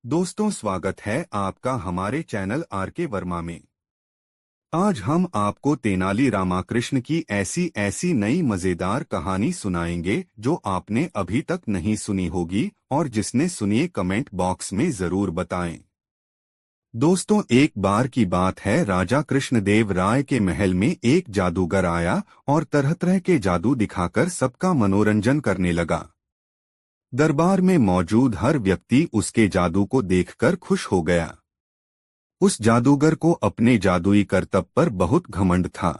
दोस्तों, स्वागत है आपका हमारे चैनल आर.के. वर्मा में। आज हम आपको तेनाली रामाकृष्ण की ऐसी नई मजेदार कहानी सुनाएंगे जो आपने अभी तक नहीं सुनी होगी, और जिसने सुनिए कमेंट बॉक्स में जरूर बताएं। दोस्तों, एक बार की बात है, राजा कृष्णदेव राय के महल में एक जादूगर आया और तरह तरह के जादू दिखाकर सबका मनोरंजन करने लगा। दरबार में मौजूद हर व्यक्ति उसके जादू को देखकर खुश हो गया। उस जादूगर को अपने जादुई करतब पर बहुत घमंड था।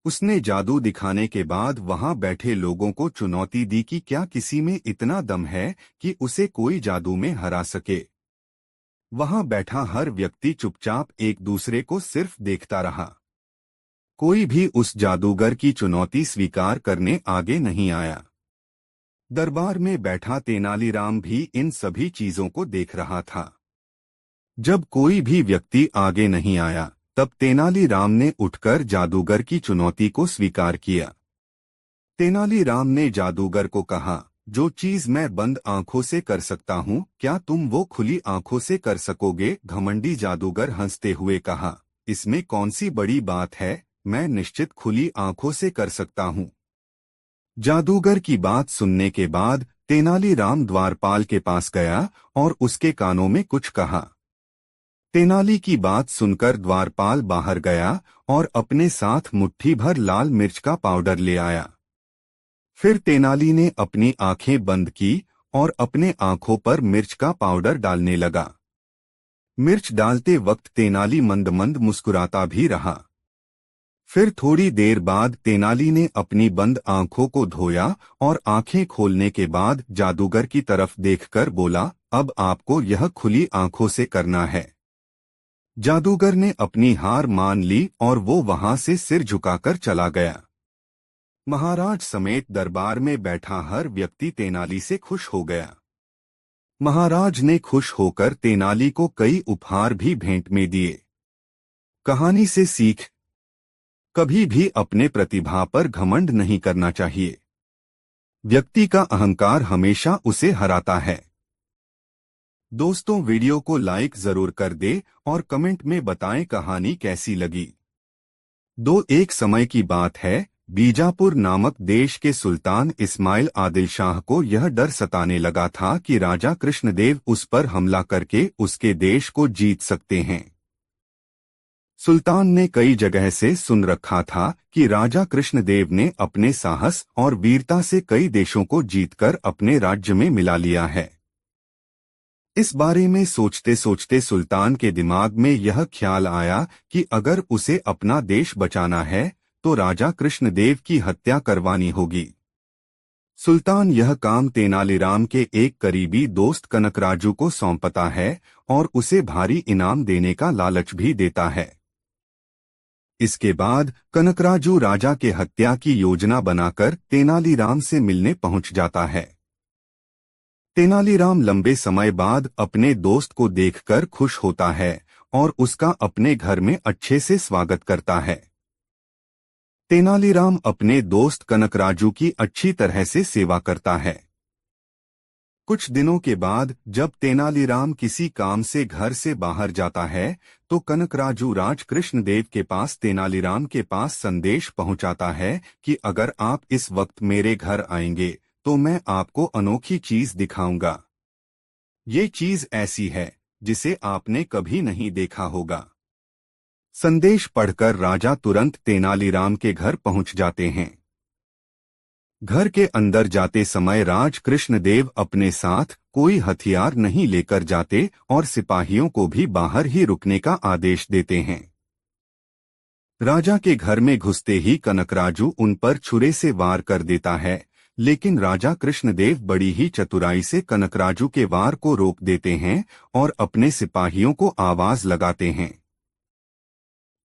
उसने जादू दिखाने के बाद वहां बैठे लोगों को चुनौती दी कि क्या किसी में इतना दम है कि उसे कोई जादू में हरा सके। वहां बैठा हर व्यक्ति चुपचाप एक दूसरे को सिर्फ देखता रहा। कोई भी उस जादूगर की चुनौती स्वीकार करने आगे नहीं आया। दरबार में बैठा तेनालीराम भी इन सभी चीजों को देख रहा था। जब कोई भी व्यक्ति आगे नहीं आया, तब तेनालीराम ने उठकर जादूगर की चुनौती को स्वीकार किया। तेनालीराम ने जादूगर को कहा, जो चीज मैं बंद आंखों से कर सकता हूँ, क्या तुम वो खुली आंखों से कर सकोगे? घमंडी जादूगर हंसते हुए कहा, इसमें कौन सी बड़ी बात है, मैं निश्चित खुली आंखों से कर सकता हूँ। जादूगर की बात सुनने के बाद तेनालीराम द्वारपाल के पास गया और उसके कानों में कुछ कहा। तेनाली की बात सुनकर द्वारपाल बाहर गया और अपने साथ मुट्ठी भर लाल मिर्च का पाउडर ले आया। फिर तेनाली ने अपनी आंखें बंद की और अपने आंखों पर मिर्च का पाउडर डालने लगा। मिर्च डालते वक्त तेनाली मंद मंद मुस्कुराता भी रहा। फिर थोड़ी देर बाद तेनाली ने अपनी बंद आंखों को धोया और आंखें खोलने के बाद जादूगर की तरफ देखकर बोला, अब आपको यह खुली आंखों से करना है। जादूगर ने अपनी हार मान ली और वो वहां से सिर झुकाकर चला गया। महाराज समेत दरबार में बैठा हर व्यक्ति तेनाली से खुश हो गया। महाराज ने खुश होकर तेनाली को कई उपहार भी भेंट में दिए। कहानी से सीख, कभी भी अपने प्रतिभा पर घमंड नहीं करना चाहिए। व्यक्ति का अहंकार हमेशा उसे हराता है। दोस्तों, वीडियो को लाइक जरूर कर दे और कमेंट में बताएं कहानी कैसी लगी। एक समय की बात है, बीजापुर नामक देश के सुल्तान इस्माइल आदिल शाह को यह डर सताने लगा था कि राजा कृष्णदेव उस पर हमला करके उसके देश को जीत सकते हैं। सुल्तान ने कई जगह से सुन रखा था कि राजा कृष्णदेव ने अपने साहस और वीरता से कई देशों को जीतकर अपने राज्य में मिला लिया है। इस बारे में सोचते सोचते सुल्तान के दिमाग में यह ख्याल आया कि अगर उसे अपना देश बचाना है तो राजा कृष्णदेव की हत्या करवानी होगी। सुल्तान यह काम तेनालीराम के एक करीबी दोस्त कनकराजू को सौंपता है और उसे भारी इनाम देने का लालच भी देता है। इसके बाद कनकराजू राजा के हत्या की योजना बनाकर तेनालीराम से मिलने पहुंच जाता है। तेनालीराम लंबे समय बाद अपने दोस्त को देखकर खुश होता है और उसका अपने घर में अच्छे से स्वागत करता है। तेनालीराम अपने दोस्त कनकराजू की अच्छी तरह से सेवा करता है। कुछ दिनों के बाद जब तेनालीराम किसी काम से घर से बाहर जाता है तो कनकराजू राज कृष्णदेव के पास तेनालीराम के पास संदेश पहुंचाता है कि अगर आप इस वक्त मेरे घर आएंगे तो मैं आपको अनोखी चीज दिखाऊंगा। ये चीज ऐसी है जिसे आपने कभी नहीं देखा होगा। संदेश पढ़कर राजा तुरंत तेनालीराम के घर पहुंच जाते हैं। घर के अंदर जाते समय राज कृष्णदेव अपने साथ कोई हथियार नहीं लेकर जाते और सिपाहियों को भी बाहर ही रुकने का आदेश देते हैं। राजा के घर में घुसते ही कनकराजू उन पर छुरे से वार कर देता है, लेकिन राजा कृष्णदेव बड़ी ही चतुराई से कनकराजू के वार को रोक देते हैं और अपने सिपाहियों को आवाज लगाते हैं।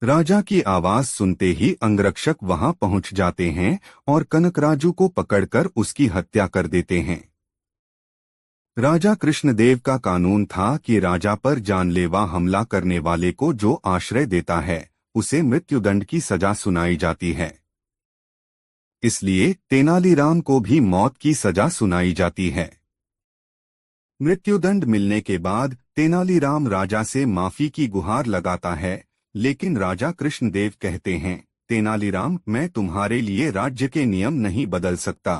राजा की आवाज सुनते ही अंगरक्षक वहां पहुंच जाते हैं और कनकराजू को पकड़कर उसकी हत्या कर देते हैं। राजा कृष्णदेव का कानून था कि राजा पर जानलेवा हमला करने वाले को जो आश्रय देता है उसे मृत्युदंड की सजा सुनाई जाती है। इसलिए तेनालीराम को भी मौत की सजा सुनाई जाती है। मृत्युदंड मिलने के बाद तेनालीराम राजा से माफी की गुहार लगाता है, लेकिन राजा कृष्णदेव कहते हैं, तेनालीराम, मैं तुम्हारे लिए राज्य के नियम नहीं बदल सकता।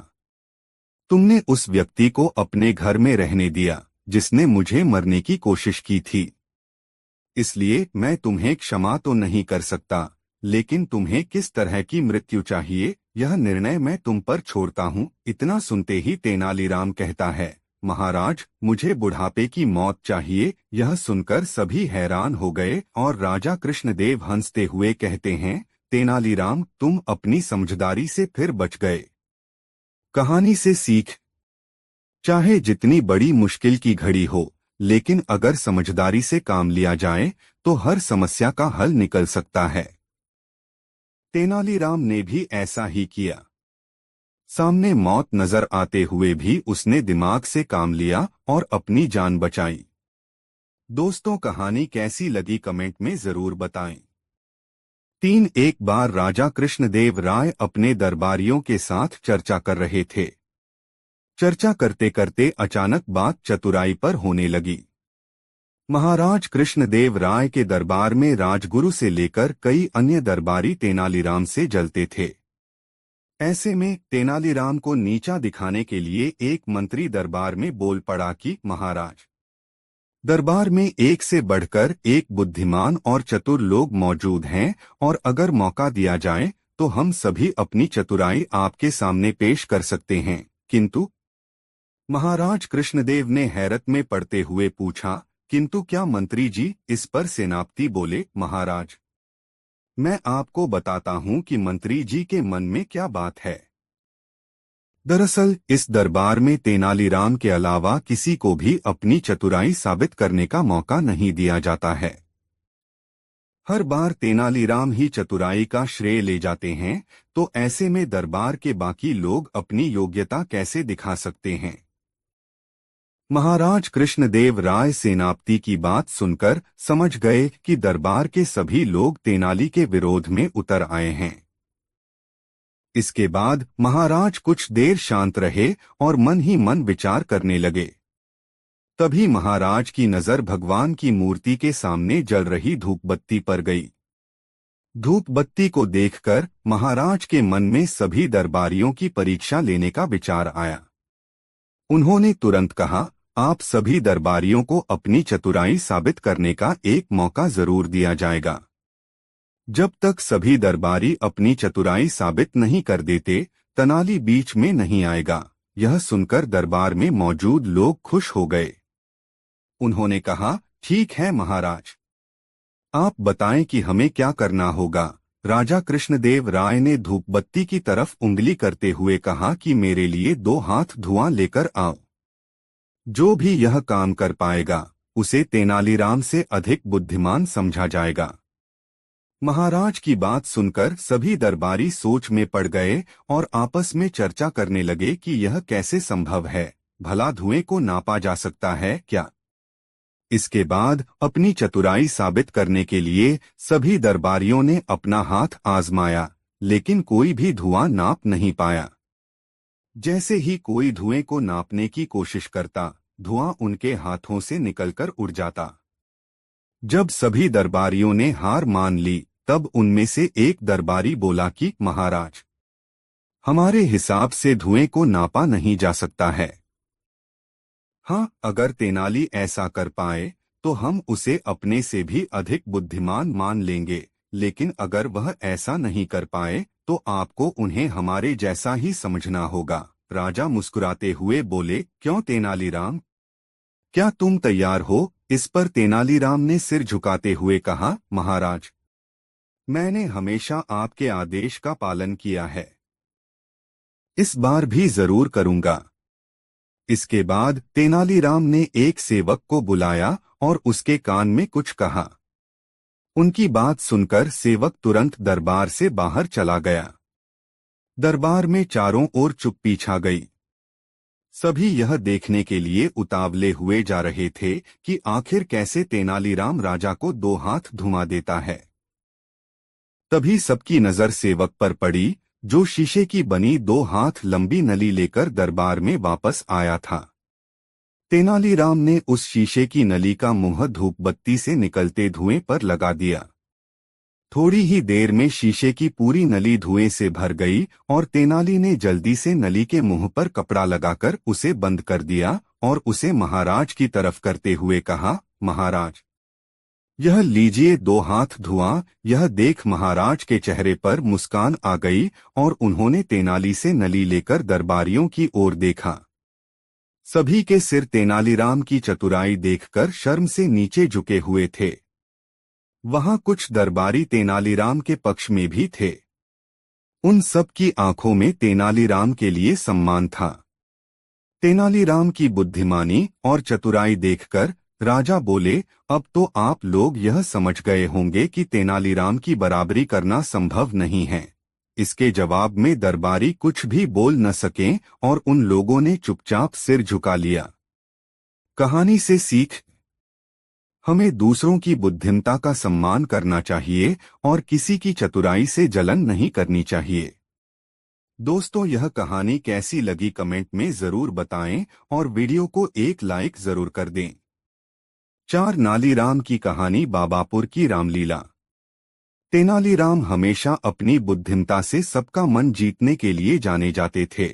तुमने उस व्यक्ति को अपने घर में रहने दिया जिसने मुझे मरने की कोशिश की थी। इसलिए मैं तुम्हें क्षमा तो नहीं कर सकता, लेकिन तुम्हें किस तरह की मृत्यु चाहिए, यह निर्णय मैं तुम पर छोड़ता हूँ। इतना सुनते ही तेनालीराम कहता है, महाराज, मुझे बुढ़ापे की मौत चाहिए। यह सुनकर सभी हैरान हो गए और राजा कृष्णदेव हंसते हुए कहते हैं, तेनालीराम, तुम अपनी समझदारी से फिर बच गए। कहानी से सीख, चाहे जितनी बड़ी मुश्किल की घड़ी हो, लेकिन अगर समझदारी से काम लिया जाए तो हर समस्या का हल निकल सकता है। तेनालीराम ने भी ऐसा ही किया। सामने मौत नजर आते हुए भी उसने दिमाग से काम लिया और अपनी जान बचाई। दोस्तों, कहानी कैसी लगी कमेंट में जरूर बताएं। एक बार राजा कृष्णदेव राय अपने दरबारियों के साथ चर्चा कर रहे थे। चर्चा करते करते अचानक बात चतुराई पर होने लगी। महाराज कृष्णदेव राय के दरबार में राजगुरु से लेकर कई अन्य दरबारी तेनालीराम से जलते थे। ऐसे में तेनालीराम को नीचा दिखाने के लिए एक मंत्री दरबार में बोल पड़ा कि महाराज, दरबार में एक से बढ़कर एक बुद्धिमान और चतुर लोग मौजूद हैं, और अगर मौका दिया जाए तो हम सभी अपनी चतुराई आपके सामने पेश कर सकते हैं। किंतु महाराज कृष्णदेव ने हैरत में पड़ते हुए पूछा, किंतु क्या मंत्री जी? इस पर सेनापति बोले, महाराज, मैं आपको बताता हूं कि मंत्री जी के मन में क्या बात है। दरअसल इस दरबार में तेनालीराम के अलावा किसी को भी अपनी चतुराई साबित करने का मौका नहीं दिया जाता है। हर बार तेनालीराम ही चतुराई का श्रेय ले जाते हैं, तो ऐसे में दरबार के बाकी लोग अपनी योग्यता कैसे दिखा सकते हैं। महाराज कृष्णदेव राय सेनापति की बात सुनकर समझ गए कि दरबार के सभी लोग तेनाली के विरोध में उतर आए हैं। इसके बाद महाराज कुछ देर शांत रहे और मन ही मन विचार करने लगे। तभी महाराज की नजर भगवान की मूर्ति के सामने जल रही धूपबत्ती पर गई। धूपबत्ती को देखकर महाराज के मन में सभी दरबारियों की परीक्षा लेने का विचार आया। उन्होंने तुरंत कहा, आप सभी दरबारियों को अपनी चतुराई साबित करने का एक मौका जरूर दिया जाएगा। जब तक सभी दरबारी अपनी चतुराई साबित नहीं कर देते, तेनाली बीच में नहीं आएगा। यह सुनकर दरबार में मौजूद लोग खुश हो गए। उन्होंने कहा, ठीक है महाराज, आप बताएं कि हमें क्या करना होगा। राजा कृष्णदेव राय ने धूपबत्ती की तरफ उंगली करते हुए कहा कि मेरे लिए 2 हाथ धुआं लेकर आओ। जो भी यह काम कर पाएगा उसे तेनालीराम से अधिक बुद्धिमान समझा जाएगा। महाराज की बात सुनकर सभी दरबारी सोच में पड़ गए और आपस में चर्चा करने लगे कि यह कैसे संभव है, भला धुएं को नापा जा सकता है क्या। इसके बाद अपनी चतुराई साबित करने के लिए सभी दरबारियों ने अपना हाथ आजमाया, लेकिन कोई भी धुआं नाप नहीं पाया। जैसे ही कोई धुएं को नापने की कोशिश करता, धुआं उनके हाथों से निकलकर उड़ जाता। जब सभी दरबारियों ने हार मान ली, तब उनमें से एक दरबारी बोला कि महाराज, हमारे हिसाब से धुएं को नापा नहीं जा सकता है। हाँ, अगर तेनाली ऐसा कर पाए तो हम उसे अपने से भी अधिक बुद्धिमान मान लेंगे, लेकिन अगर वह ऐसा नहीं कर पाए तो आपको उन्हें हमारे जैसा ही समझना होगा। राजा मुस्कुराते हुए बोले, क्यों तेनालीराम, क्या तुम तैयार हो? इस पर तेनालीराम ने सिर झुकाते हुए कहा, महाराज, मैंने हमेशा आपके आदेश का पालन किया है, इस बार भी जरूर करूंगा। इसके बाद तेनालीराम ने एक सेवक को बुलाया और उसके कान में कुछ कहा। उनकी बात सुनकर सेवक तुरंत दरबार से बाहर चला गया। दरबार में चारों ओर चुप्पी छा गई। सभी यह देखने के लिए उतावले हुए जा रहे थे कि आखिर कैसे तेनालीराम राजा को 2 हाथ धुआं देता है। तभी सबकी नजर सेवक पर पड़ी, जो शीशे की बनी 2 हाथ लंबी नली लेकर दरबार में वापस आया था। तेनालीराम ने उस शीशे की नली का मुंह धूप बत्ती से निकलते धुएं पर लगा दिया। थोड़ी ही देर में शीशे की पूरी नली धुएं से भर गई और तेनाली ने जल्दी से नली के मुंह पर कपड़ा लगाकर उसे बंद कर दिया और उसे महाराज की तरफ करते हुए कहा, महाराज, यह लीजिए 2 हाथ धुआं। यह देख महाराज के चेहरे पर मुस्कान आ गई और उन्होंने तेनाली से नली लेकर दरबारियों की ओर देखा। सभी के सिर तेनालीराम की चतुराई देखकर शर्म से नीचे झुके हुए थे। वहां कुछ दरबारी तेनालीराम के पक्ष में भी थे। उन सब की आंखों में तेनालीराम के लिए सम्मान था। तेनालीराम की बुद्धिमानी और चतुराई देखकर राजा बोले, अब तो आप लोग यह समझ गए होंगे कि तेनालीराम की बराबरी करना संभव नहीं है। इसके जवाब में दरबारी कुछ भी बोल न सके और उन लोगों ने चुपचाप सिर झुका लिया। कहानी से सीख, हमें दूसरों की बुद्धिमत्ता का सम्मान करना चाहिए और किसी की चतुराई से जलन नहीं करनी चाहिए। दोस्तों, यह कहानी कैसी लगी कमेंट में जरूर बताएं और वीडियो को एक लाइक जरूर कर दें। 4 नालीराम की कहानी। बाबापुर की रामलीला। तेनालीराम हमेशा अपनी बुद्धिमत्ता से सबका मन जीतने के लिए जाने जाते थे।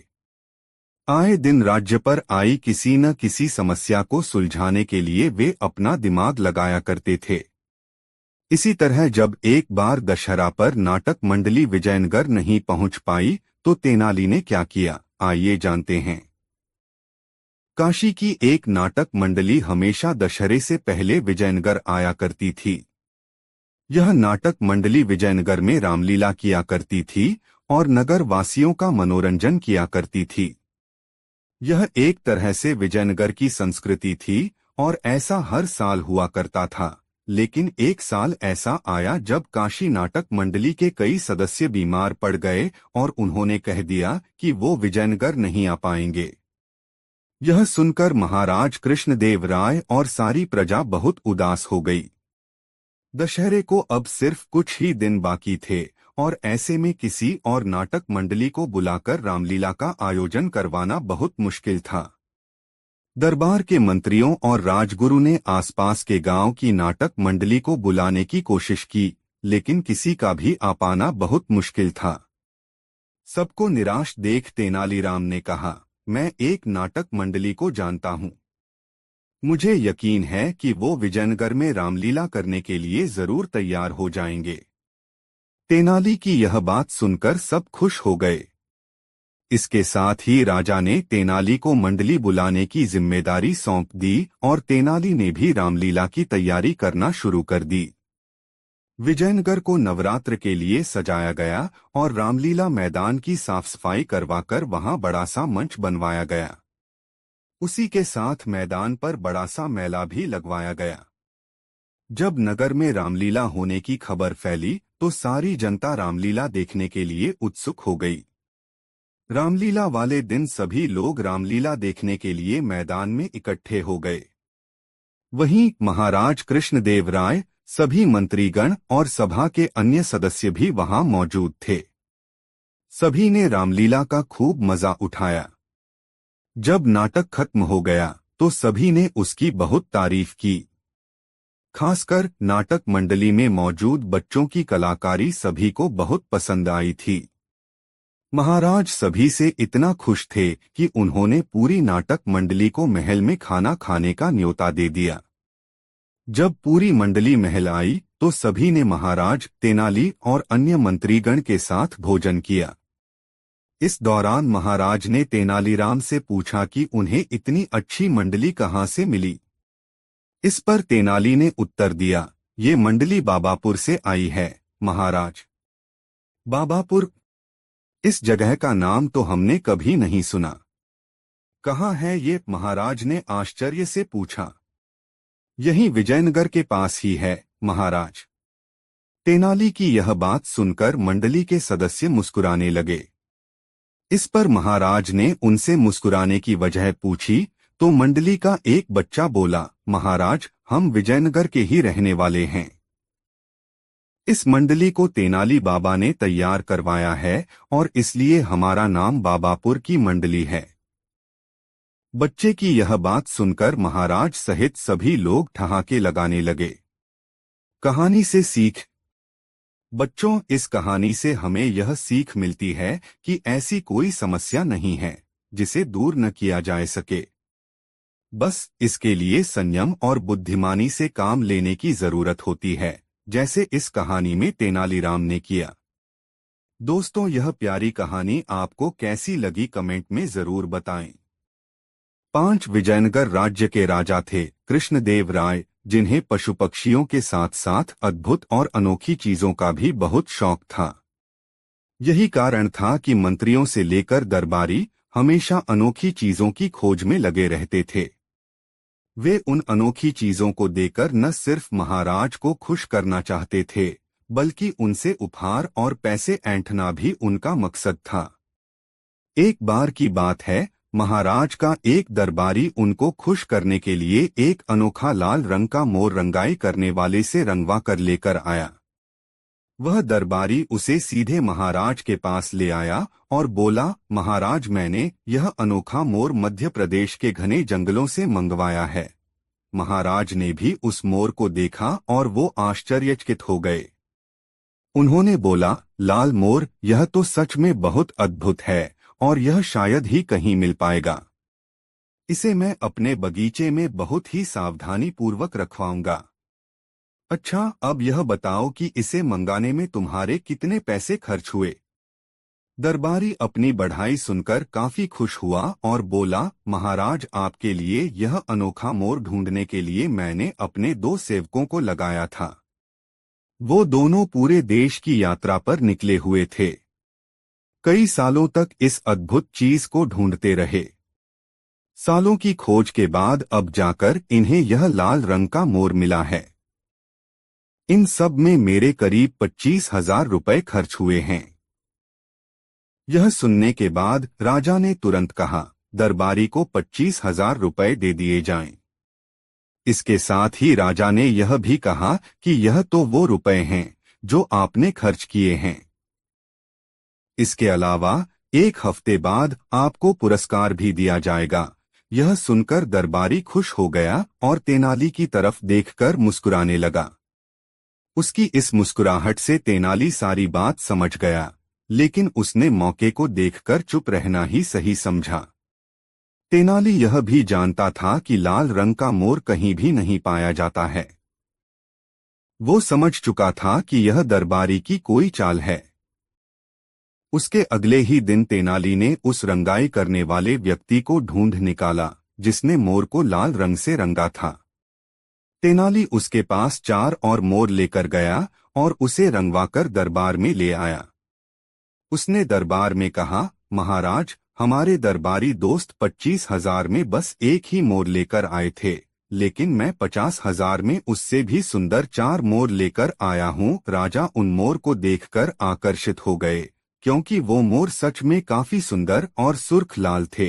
आए दिन राज्य पर आई किसी न किसी समस्या को सुलझाने के लिए वे अपना दिमाग लगाया करते थे। इसी तरह जब एक बार दशहरा पर नाटक मंडली विजयनगर नहीं पहुंच पाई तो तेनाली ने क्या किया, आइए जानते हैं। काशी की एक नाटक मंडली हमेशा दशहरे से पहले विजयनगर आया करती थी। यह नाटक मंडली विजयनगर में रामलीला किया करती थी और नगर वासियों का मनोरंजन किया करती थी। यह एक तरह से विजयनगर की संस्कृति थी और ऐसा हर साल हुआ करता था। लेकिन एक साल ऐसा आया जब काशी नाटक मंडली के कई सदस्य बीमार पड़ गए और उन्होंने कह दिया कि वो विजयनगर नहीं आ पाएंगे। यह सुनकर महाराज कृष्णदेव राय और सारी प्रजा बहुत उदास हो गई। दशहरे को अब सिर्फ कुछ ही दिन बाकी थे और ऐसे में किसी और नाटक मंडली को बुलाकर रामलीला का आयोजन करवाना बहुत मुश्किल था। दरबार के मंत्रियों और राजगुरु ने आसपास के गांव की नाटक मंडली को बुलाने की कोशिश की, लेकिन किसी का भी आ पाना बहुत मुश्किल था। सबको निराश देख तेनालीराम ने कहा, मैं एक नाटक मंडली को जानता हूँ। मुझे यकीन है कि वो विजयनगर में रामलीला करने के लिए जरूर तैयार हो जाएंगे। तेनाली की यह बात सुनकर सब खुश हो गए। इसके साथ ही राजा ने तेनाली को मंडली बुलाने की जिम्मेदारी सौंप दी और तेनाली ने भी रामलीला की तैयारी करना शुरू कर दी। विजयनगर को नवरात्र के लिए सजाया गया और रामलीला मैदान की साफ सफाई करवाकर वहां बड़ा सा मंच बनवाया गया। उसी के साथ मैदान पर बड़ा सा मेला भी लगवाया गया। जब नगर में रामलीला होने की खबर फैली तो सारी जनता रामलीला देखने के लिए उत्सुक हो गई। रामलीला वाले दिन सभी लोग रामलीला देखने के लिए मैदान में इकट्ठे हो गए। वहीं महाराज कृष्णदेव राय, सभी मंत्रीगण और सभा के अन्य सदस्य भी वहां मौजूद थे। सभी ने रामलीला का खूब मजा उठाया। जब नाटक खत्म हो गया तो सभी ने उसकी बहुत तारीफ की। खासकर नाटक मंडली में मौजूद बच्चों की कलाकारी सभी को बहुत पसंद आई थी। महाराज सभी से इतना खुश थे कि उन्होंने पूरी नाटक मंडली को महल में खाना खाने का न्योता दे दिया। जब पूरी मंडली महल आई तो सभी ने महाराज, तेनाली और अन्य मंत्रीगण के साथ भोजन किया। इस दौरान महाराज ने तेनालीराम से पूछा कि उन्हें इतनी अच्छी मंडली कहाँ से मिली। इस पर तेनाली ने उत्तर दिया, ये मंडली बाबापुर से आई है महाराज। बाबापुर? इस जगह का नाम तो हमने कभी नहीं सुना। कहाँ है ये? महाराज ने आश्चर्य से पूछा। यही विजयनगर के पास ही है महाराज। तेनाली की यह बात सुनकर मंडली के सदस्य मुस्कुराने लगे। इस पर महाराज ने उनसे मुस्कुराने की वजह पूछी तो मंडली का एक बच्चा बोला, महाराज, हम विजयनगर के ही रहने वाले हैं। इस मंडली को तेनाली बाबा ने तैयार करवाया है और इसलिए हमारा नाम बाबापुर की मंडली है। बच्चे की यह बात सुनकर महाराज सहित सभी लोग ठहाके लगाने लगे। कहानी से सीख। बच्चों, इस कहानी से हमें यह सीख मिलती है कि ऐसी कोई समस्या नहीं है जिसे दूर न किया जा सके। बस इसके लिए संयम और बुद्धिमानी से काम लेने की जरूरत होती है, जैसे इस कहानी में तेनालीराम ने किया। दोस्तों, यह प्यारी कहानी आपको कैसी लगी कमेंट में जरूर बताएं। 5 विजयनगर राज्य के राजा थे कृष्णदेव राय, जिन्हें पशु पक्षियों के साथ साथ अद्भुत और अनोखी चीजों का भी बहुत शौक था। यही कारण था कि मंत्रियों से लेकर दरबारी हमेशा अनोखी चीजों की खोज में लगे रहते थे। वे उन अनोखी चीजों को देकर न सिर्फ महाराज को खुश करना चाहते थे, बल्कि उनसे उपहार और पैसे ऐंठना भी उनका मकसद था। एक बार की बात है, महाराज का एक दरबारी उनको खुश करने के लिए एक अनोखा लाल रंग का मोर रंगाई करने वाले से रंगवा कर लेकर आया। वह दरबारी उसे सीधे महाराज के पास ले आया और बोला, महाराज, मैंने यह अनोखा मोर मध्य प्रदेश के घने जंगलों से मंगवाया है। महाराज ने भी उस मोर को देखा और वो आश्चर्यचकित हो गए। उन्होंने बोला, लाल मोर, यह तो सच में बहुत अद्भुत है और यह शायद ही कहीं मिल पाएगा। इसे मैं अपने बगीचे में बहुत ही सावधानी पूर्वक रखवाऊंगा। अच्छा, अब यह बताओ कि इसे मंगाने में तुम्हारे कितने पैसे खर्च हुए? दरबारी अपनी बढ़ाई सुनकर काफी खुश हुआ और बोला, महाराज, आपके लिए यह अनोखा मोर ढूंढने के लिए मैंने अपने 2 सेवकों को लगाया था। वो दोनों पूरे देश की यात्रा पर निकले हुए थे। कई सालों तक इस अद्भुत चीज को ढूंढते रहे। सालों की खोज के बाद अब जाकर इन्हें यह लाल रंग का मोर मिला है। इन सब में मेरे करीब 25,000 रुपए खर्च हुए हैं। यह सुनने के बाद राजा ने तुरंत कहा, दरबारी को 25,000 रुपए दे दिए जाएं। इसके साथ ही राजा ने यह भी कहा कि यह तो वो रुपए हैं जो आपने खर्च किए हैं। इसके अलावा 1 हफ्ते बाद आपको पुरस्कार भी दिया जाएगा। यह सुनकर दरबारी खुश हो गया और तेनाली की तरफ देखकर मुस्कुराने लगा। उसकी इस मुस्कुराहट से तेनाली सारी बात समझ गया, लेकिन उसने मौके को देखकर चुप रहना ही सही समझा। तेनाली यह भी जानता था कि लाल रंग का मोर कहीं भी नहीं पाया जाता है। वो समझ चुका था कि यह दरबारी की कोई चाल है। उसके अगले ही दिन तेनाली ने उस रंगाई करने वाले व्यक्ति को ढूंढ निकाला जिसने मोर को लाल रंग से रंगा था। तेनाली उसके पास 4 और मोर लेकर गया और उसे रंगवाकर दरबार में ले आया। उसने दरबार में कहा, महाराज, हमारे दरबारी दोस्त 25,000 में बस एक ही मोर लेकर आए थे, लेकिन मैं 50,000 में उससे भी सुंदर 4 मोर लेकर आया हूँ। राजा उन मोर को देखकर आकर्षित हो गए, क्योंकि वो मोर सच में काफी सुंदर और सुर्ख लाल थे।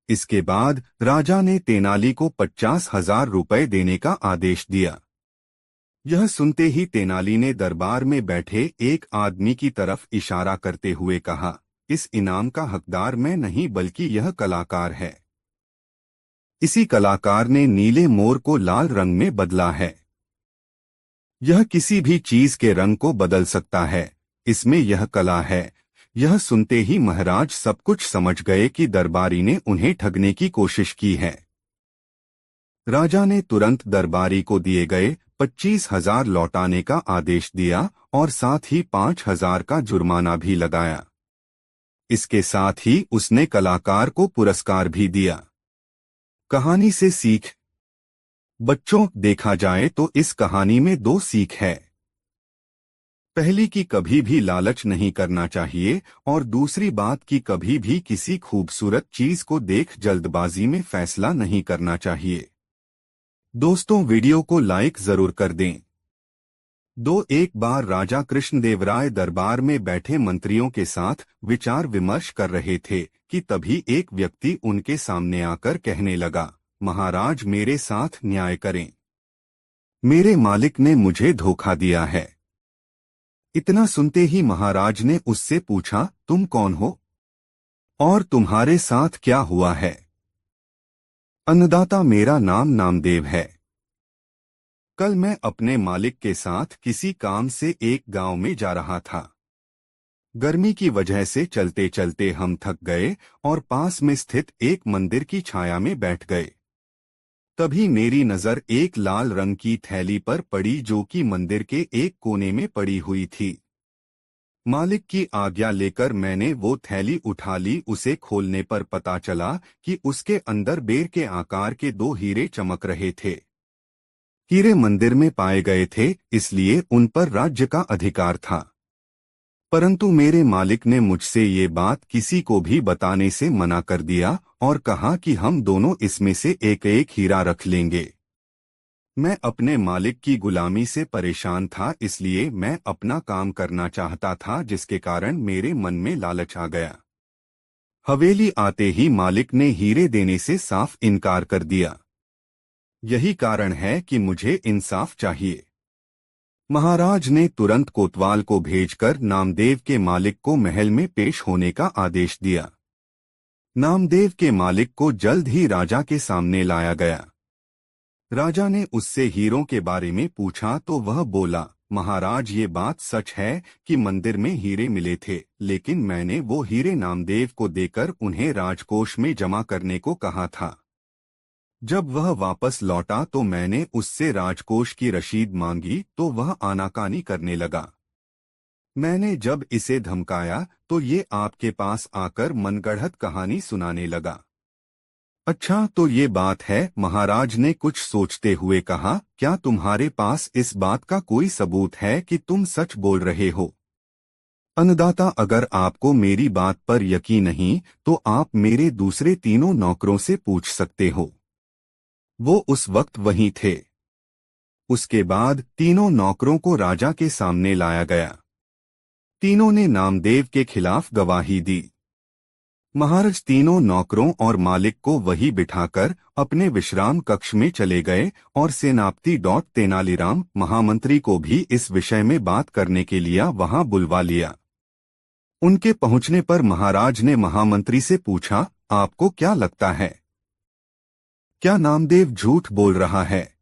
इसके बाद राजा ने तेनाली को 50,000 रुपए देने का आदेश दिया। यह सुनते ही तेनाली ने दरबार में बैठे एक आदमी की तरफ इशारा करते हुए कहा, इस इनाम का हकदार मैं नहीं बल्कि यह कलाकार है। इसी कलाकार ने नीले मोर को लाल रंग में बदला है। यह किसी भी चीज के रंग को बदल सकता है, इसमें यह कला है। यह सुनते ही महाराज सब कुछ समझ गए कि दरबारी ने उन्हें ठगने की कोशिश की है। राजा ने तुरंत दरबारी को दिए गए 25,000 लौटाने का आदेश दिया और साथ ही 5,000 का जुर्माना भी लगाया। इसके साथ ही उसने कलाकार को पुरस्कार भी दिया। कहानी से सीख। बच्चों, देखा जाए तो इस कहानी में 2 सीख है। पहली कि कभी भी लालच नहीं करना चाहिए और दूसरी बात कि कभी भी किसी खूबसूरत चीज को देख जल्दबाजी में फैसला नहीं करना चाहिए। दोस्तों, वीडियो को लाइक जरूर कर दें। एक बार राजा कृष्णदेवराय दरबार में बैठे मंत्रियों के साथ विचार विमर्श कर रहे थे कि तभी एक व्यक्ति उनके सामने आकर कहने लगा, महाराज, मेरे साथ न्याय करें। मेरे मालिक ने मुझे धोखा दिया है। इतना सुनते ही महाराज ने उससे पूछा, तुम कौन हो और तुम्हारे साथ क्या हुआ है? अन्नदाता, मेरा नाम नामदेव है। कल मैं अपने मालिक के साथ किसी काम से एक गांव में जा रहा था। गर्मी की वजह से चलते चलते हम थक गए और पास में स्थित एक मंदिर की छाया में बैठ गए। तभी मेरी नजर एक लाल रंग की थैली पर पड़ी जो कि मंदिर के एक कोने में पड़ी हुई थी। मालिक की आज्ञा लेकर मैंने वो थैली उठा ली। उसे खोलने पर पता चला कि उसके अंदर बेर के आकार के 2 हीरे चमक रहे थे। हीरे मंदिर में पाए गए थे, इसलिए उन पर राज्य का अधिकार था। परंतु मेरे मालिक ने मुझसे ये बात किसी को भी बताने से मना कर दिया और कहा कि हम दोनों इसमें से एक एक हीरा रख लेंगे। मैं अपने मालिक की गुलामी से परेशान था, इसलिए मैं अपना काम करना चाहता था, जिसके कारण मेरे मन में लालच आ गया। हवेली आते ही मालिक ने हीरे देने से साफ इनकार कर दिया। यही कारण है कि मुझे इंसाफ चाहिए। महाराज ने तुरंत कोतवाल को भेजकर नामदेव के मालिक को महल में पेश होने का आदेश दिया। नामदेव के मालिक को जल्द ही राजा के सामने लाया गया। राजा ने उससे हीरों के बारे में पूछा तो वह बोला, महाराज, ये बात सच है कि मंदिर में हीरे मिले थे, लेकिन मैंने वो हीरे नामदेव को देकर उन्हें राजकोष में जमा करने को कहा था। जब वह वापस लौटा तो मैंने उससे राजकोष की रसीद मांगी तो वह आनाकानी करने लगा। मैंने जब इसे धमकाया तो ये आपके पास आकर मनगढ़ंत कहानी सुनाने लगा। अच्छा, तो ये बात है, महाराज ने कुछ सोचते हुए कहा। क्या तुम्हारे पास इस बात का कोई सबूत है कि तुम सच बोल रहे हो? अन्नदाता, अगर आपको मेरी बात पर यकीन नहीं तो आप मेरे दूसरे तीनों नौकरों से पूछ सकते हो। वो उस वक्त वहीं थे। उसके बाद तीनों नौकरों को राजा के सामने लाया गया। तीनों ने नामदेव के खिलाफ गवाही दी। महाराज तीनों नौकरों और मालिक को वही बिठाकर अपने विश्राम कक्ष में चले गए और सेनापति तेनालीराम महामंत्री को भी इस विषय में बात करने के लिए वहां बुलवा लिया। उनके पहुंचने पर महाराज ने महामंत्री से पूछा, आपको क्या लगता है, क्या नामदेव झूठ बोल रहा है?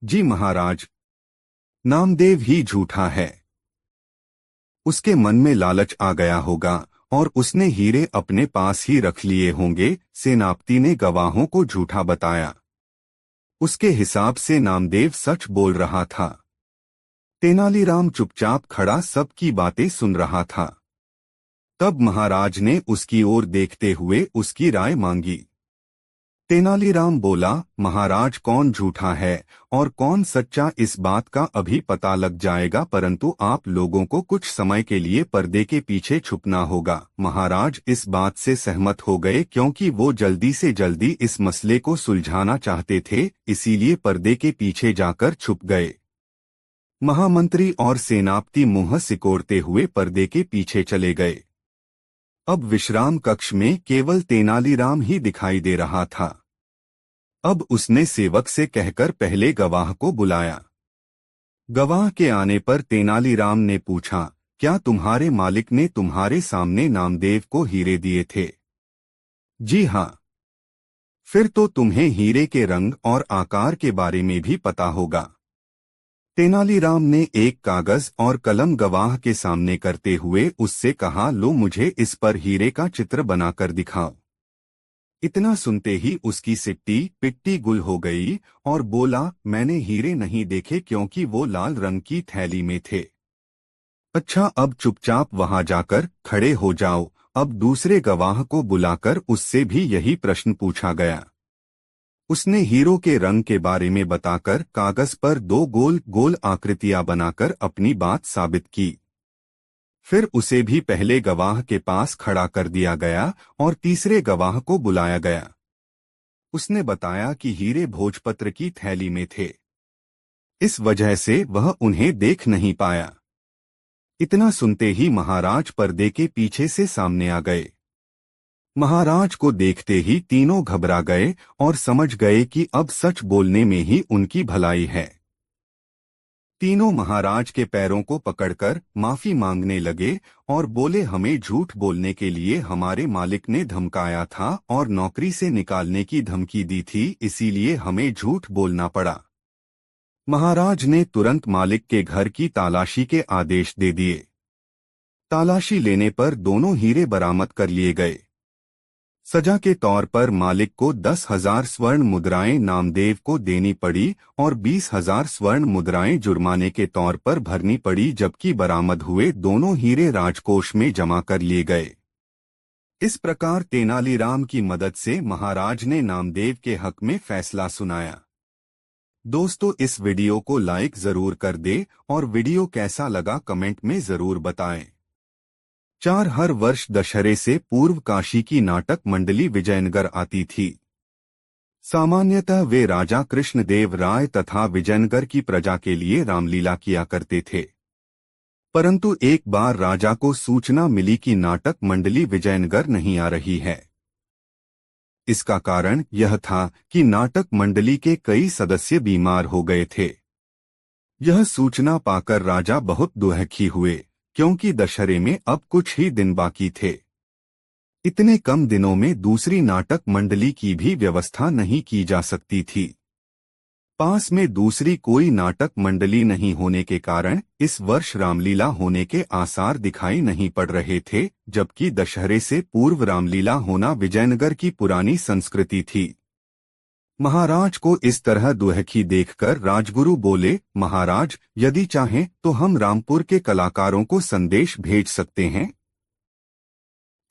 जी महाराज, नामदेव ही झूठा है। उसके मन में लालच आ गया होगा और उसने हीरे अपने पास ही रख लिए होंगे। सेनापति ने गवाहों को झूठा बताया। उसके हिसाब से नामदेव सच बोल रहा था। तेनालीराम चुपचाप खड़ा सबकी बातें सुन रहा था। तब महाराज ने उसकी ओर देखते हुए उसकी राय मांगी। तेनालीराम बोला, महाराज, कौन झूठा है और कौन सच्चा इस बात का अभी पता लग जाएगा, परंतु आप लोगों को कुछ समय के लिए पर्दे के पीछे छुपना होगा। महाराज इस बात से सहमत हो गए क्योंकि वो जल्दी से जल्दी इस मसले को सुलझाना चाहते थे, इसीलिए पर्दे के पीछे जाकर छुप गए। महामंत्री और सेनापति मुंह सिकोड़ते हुए पर्दे के पीछे चले गए। अब विश्राम कक्ष में केवल तेनालीराम ही दिखाई दे रहा था। अब उसने सेवक से कहकर पहले गवाह को बुलाया। गवाह के आने पर तेनालीराम ने पूछा, क्या तुम्हारे मालिक ने तुम्हारे सामने नामदेव को हीरे दिए थे? जी हाँ। फिर तो तुम्हें हीरे के रंग और आकार के बारे में भी पता होगा। तेनालीराम ने एक कागज और कलम गवाह के सामने करते हुए उससे कहा, लो, मुझे इस पर हीरे का चित्र बनाकर दिखाओ। इतना सुनते ही उसकी सिट्टी पिट्टी गुल हो गई और बोला, मैंने हीरे नहीं देखे क्योंकि वो लाल रंग की थैली में थे। अच्छा, अब चुपचाप वहां जाकर खड़े हो जाओ। अब दूसरे गवाह को बुलाकर उससे भी यही प्रश्न पूछा गया। उसने हीरो के रंग के बारे में बताकर कागज पर 2 गोल गोल आकृतियां बनाकर अपनी बात साबित की। फिर उसे भी पहले गवाह के पास खड़ा कर दिया गया और तीसरे गवाह को बुलाया गया। उसने बताया कि हीरे भोजपत्र की थैली में थे, इस वजह से वह उन्हें देख नहीं पाया। इतना सुनते ही महाराज पर्दे के पीछे से सामने आ गए। महाराज को देखते ही तीनों घबरा गए और समझ गए कि अब सच बोलने में ही उनकी भलाई है। तीनों महाराज के पैरों को पकड़कर माफी मांगने लगे और बोले, हमें झूठ बोलने के लिए हमारे मालिक ने धमकाया था और नौकरी से निकालने की धमकी दी थी, इसीलिए हमें झूठ बोलना पड़ा। महाराज ने तुरंत मालिक के घर की तलाशी के आदेश दे दिए। तलाशी लेने पर दोनों हीरे बरामद कर लिए गए। सजा के तौर पर मालिक को 10,000 स्वर्ण मुद्राएं नामदेव को देनी पड़ी और 20,000 स्वर्ण मुद्राएं जुर्माने के तौर पर भरनी पड़ी, जबकि बरामद हुए दोनों हीरे राजकोष में जमा कर लिए गए। इस प्रकार तेनालीराम की मदद से महाराज ने नामदेव के हक में फैसला सुनाया। दोस्तों, इस वीडियो को लाइक जरूर कर दे और वीडियो कैसा लगा कमेंट में जरूर बताएं। 4 हर वर्ष दशहरे से पूर्व काशी की नाटक मंडली विजयनगर आती थी। सामान्यतः वे राजा कृष्णदेव राय तथा विजयनगर की प्रजा के लिए रामलीला किया करते थे। परंतु एक बार राजा को सूचना मिली कि नाटक मंडली विजयनगर नहीं आ रही है। इसका कारण यह था कि नाटक मंडली के कई सदस्य बीमार हो गए थे। यह सूचना पाकर राजा बहुत दुखी हुए, क्योंकि दशहरे में अब कुछ ही दिन बाकी थे। इतने कम दिनों में दूसरी नाटक मंडली की भी व्यवस्था नहीं की जा सकती थी। पास में दूसरी कोई नाटक मंडली नहीं होने के कारण इस वर्ष रामलीला होने के आसार दिखाई नहीं पड़ रहे थे, जबकि दशहरे से पूर्व रामलीला होना विजयनगर की पुरानी संस्कृति थी। महाराज को इस तरह दुखी देखकर राजगुरु बोले, महाराज, यदि चाहें तो हम रामपुर के कलाकारों को संदेश भेज सकते हैं,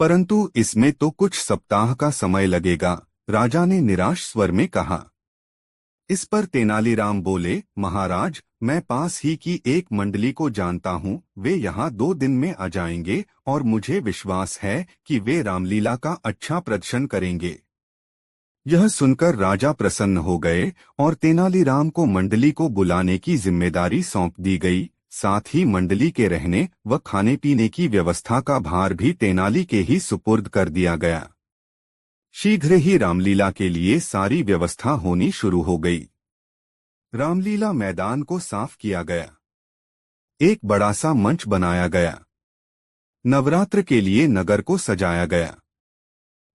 परंतु इसमें तो कुछ सप्ताह का समय लगेगा, राजा ने निराश स्वर में कहा। इस पर तेनालीराम बोले, महाराज, मैं पास ही की एक मंडली को जानता हूँ, वे यहाँ 2 दिन में आ जाएंगे और मुझे विश्वास है कि वे रामलीला का अच्छा प्रदर्शन करेंगे। यह सुनकर राजा प्रसन्न हो गए और तेनालीराम को मंडली को बुलाने की जिम्मेदारी सौंप दी गई। साथ ही मंडली के रहने व खाने पीने की व्यवस्था का भार भी तेनाली के ही सुपुर्द कर दिया गया। शीघ्र ही रामलीला के लिए सारी व्यवस्था होनी शुरू हो गई। रामलीला मैदान को साफ किया गया। एक बड़ा सा मंच बनाया गया। नवरात्र के लिए नगर को सजाया गया।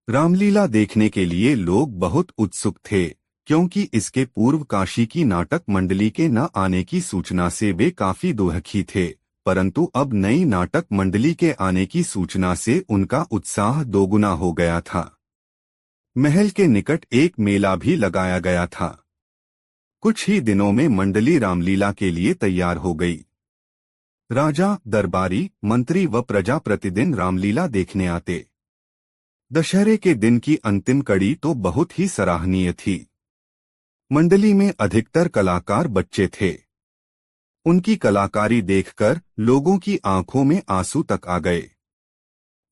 रामलीला देखने के लिए लोग बहुत उत्सुक थे, क्योंकि इसके पूर्व काशी की नाटक मंडली के न आने की सूचना से वे काफी दुखी थे, परंतु अब नई नाटक मंडली के आने की सूचना से उनका उत्साह दोगुना हो गया था। महल के निकट एक मेला भी लगाया गया था। कुछ ही दिनों में मंडली रामलीला के लिए तैयार हो गई। राजा, दरबारी, मंत्री व प्रजा प्रतिदिन रामलीला देखने आते। दशहरे के दिन की अंतिम कड़ी तो बहुत ही सराहनीय थी। मंडली में अधिकतर कलाकार बच्चे थे। उनकी कलाकारी देखकर लोगों की आंखों में आंसू तक आ गए।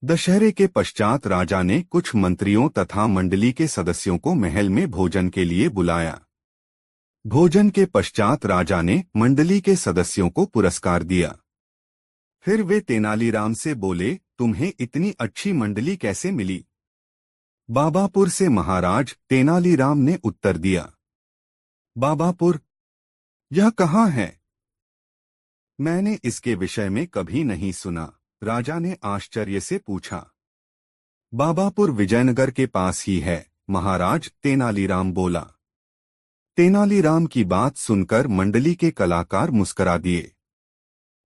दशहरे के पश्चात राजा ने कुछ मंत्रियों तथा मंडली के सदस्यों को महल में भोजन के लिए बुलाया। भोजन के पश्चात राजा ने मंडली के सदस्यों को पुरस्कार दिया। फिर वे तेनालीराम से बोले, तुम्हें इतनी अच्छी मंडली कैसे मिली? बाबापुर से महाराज, तेनालीराम ने उत्तर दिया। बाबापुर? यह कहाँ है? मैंने इसके विषय में कभी नहीं सुना, राजा ने आश्चर्य से पूछा। बाबापुर विजयनगर के पास ही है, महाराज, तेनालीराम बोला। तेनालीराम की बात सुनकर मंडली के कलाकार मुस्करा दिए।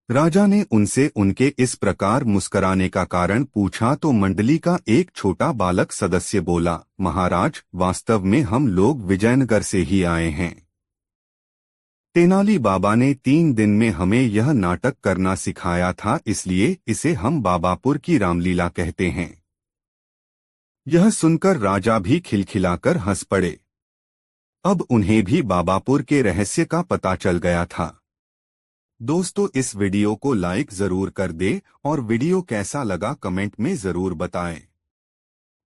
राजा ने उनसे उनके इस प्रकार मुस्कराने का कारण पूछा तो मंडली का एक छोटा बालक सदस्य बोला, महाराज, वास्तव में हम लोग विजयनगर से ही आए हैं। तेनाली बाबा ने 3 दिन में हमें यह नाटक करना सिखाया था, इसलिए इसे हम बाबापुर की रामलीला कहते हैं। यह सुनकर राजा भी खिलखिलाकर हंस पड़े। अब उन्हें भी बाबापुर के रहस्य का पता चल गया था। दोस्तों, इस वीडियो को लाइक जरूर कर दे और वीडियो कैसा लगा कमेंट में जरूर बताएं।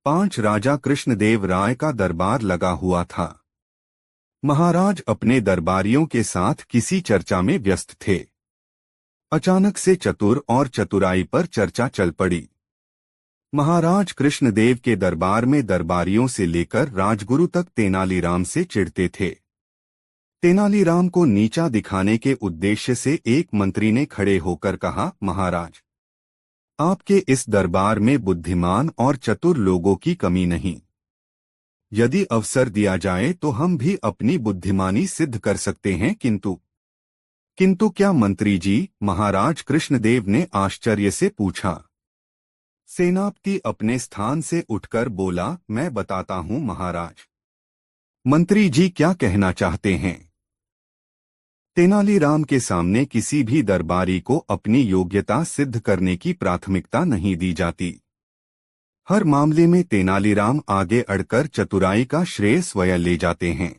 5 राजा कृष्णदेव राय का दरबार लगा हुआ था। महाराज अपने दरबारियों के साथ किसी चर्चा में व्यस्त थे। अचानक से चतुर और चतुराई पर चर्चा चल पड़ी। महाराज कृष्णदेव के दरबार में दरबारियों से लेकर राजगुरु तक तेनालीराम से चिढ़ते थे। तेनालीराम को नीचा दिखाने के उद्देश्य से एक मंत्री ने खड़े होकर कहा, महाराज, आपके इस दरबार में बुद्धिमान और चतुर लोगों की कमी नहीं। यदि अवसर दिया जाए तो हम भी अपनी बुद्धिमानी सिद्ध कर सकते हैं, किंतु क्या मंत्री जी? महाराज कृष्णदेव ने आश्चर्य से पूछा। सेनापति अपने स्थान से उठकर बोला, मैं बताता हूं महाराज। मंत्री जी क्या कहना चाहते हैं? तेनालीराम के सामने किसी भी दरबारी को अपनी योग्यता सिद्ध करने की प्राथमिकता नहीं दी जाती। हर मामले में तेनालीराम आगे अड़कर चतुराई का श्रेय स्वयं ले जाते हैं।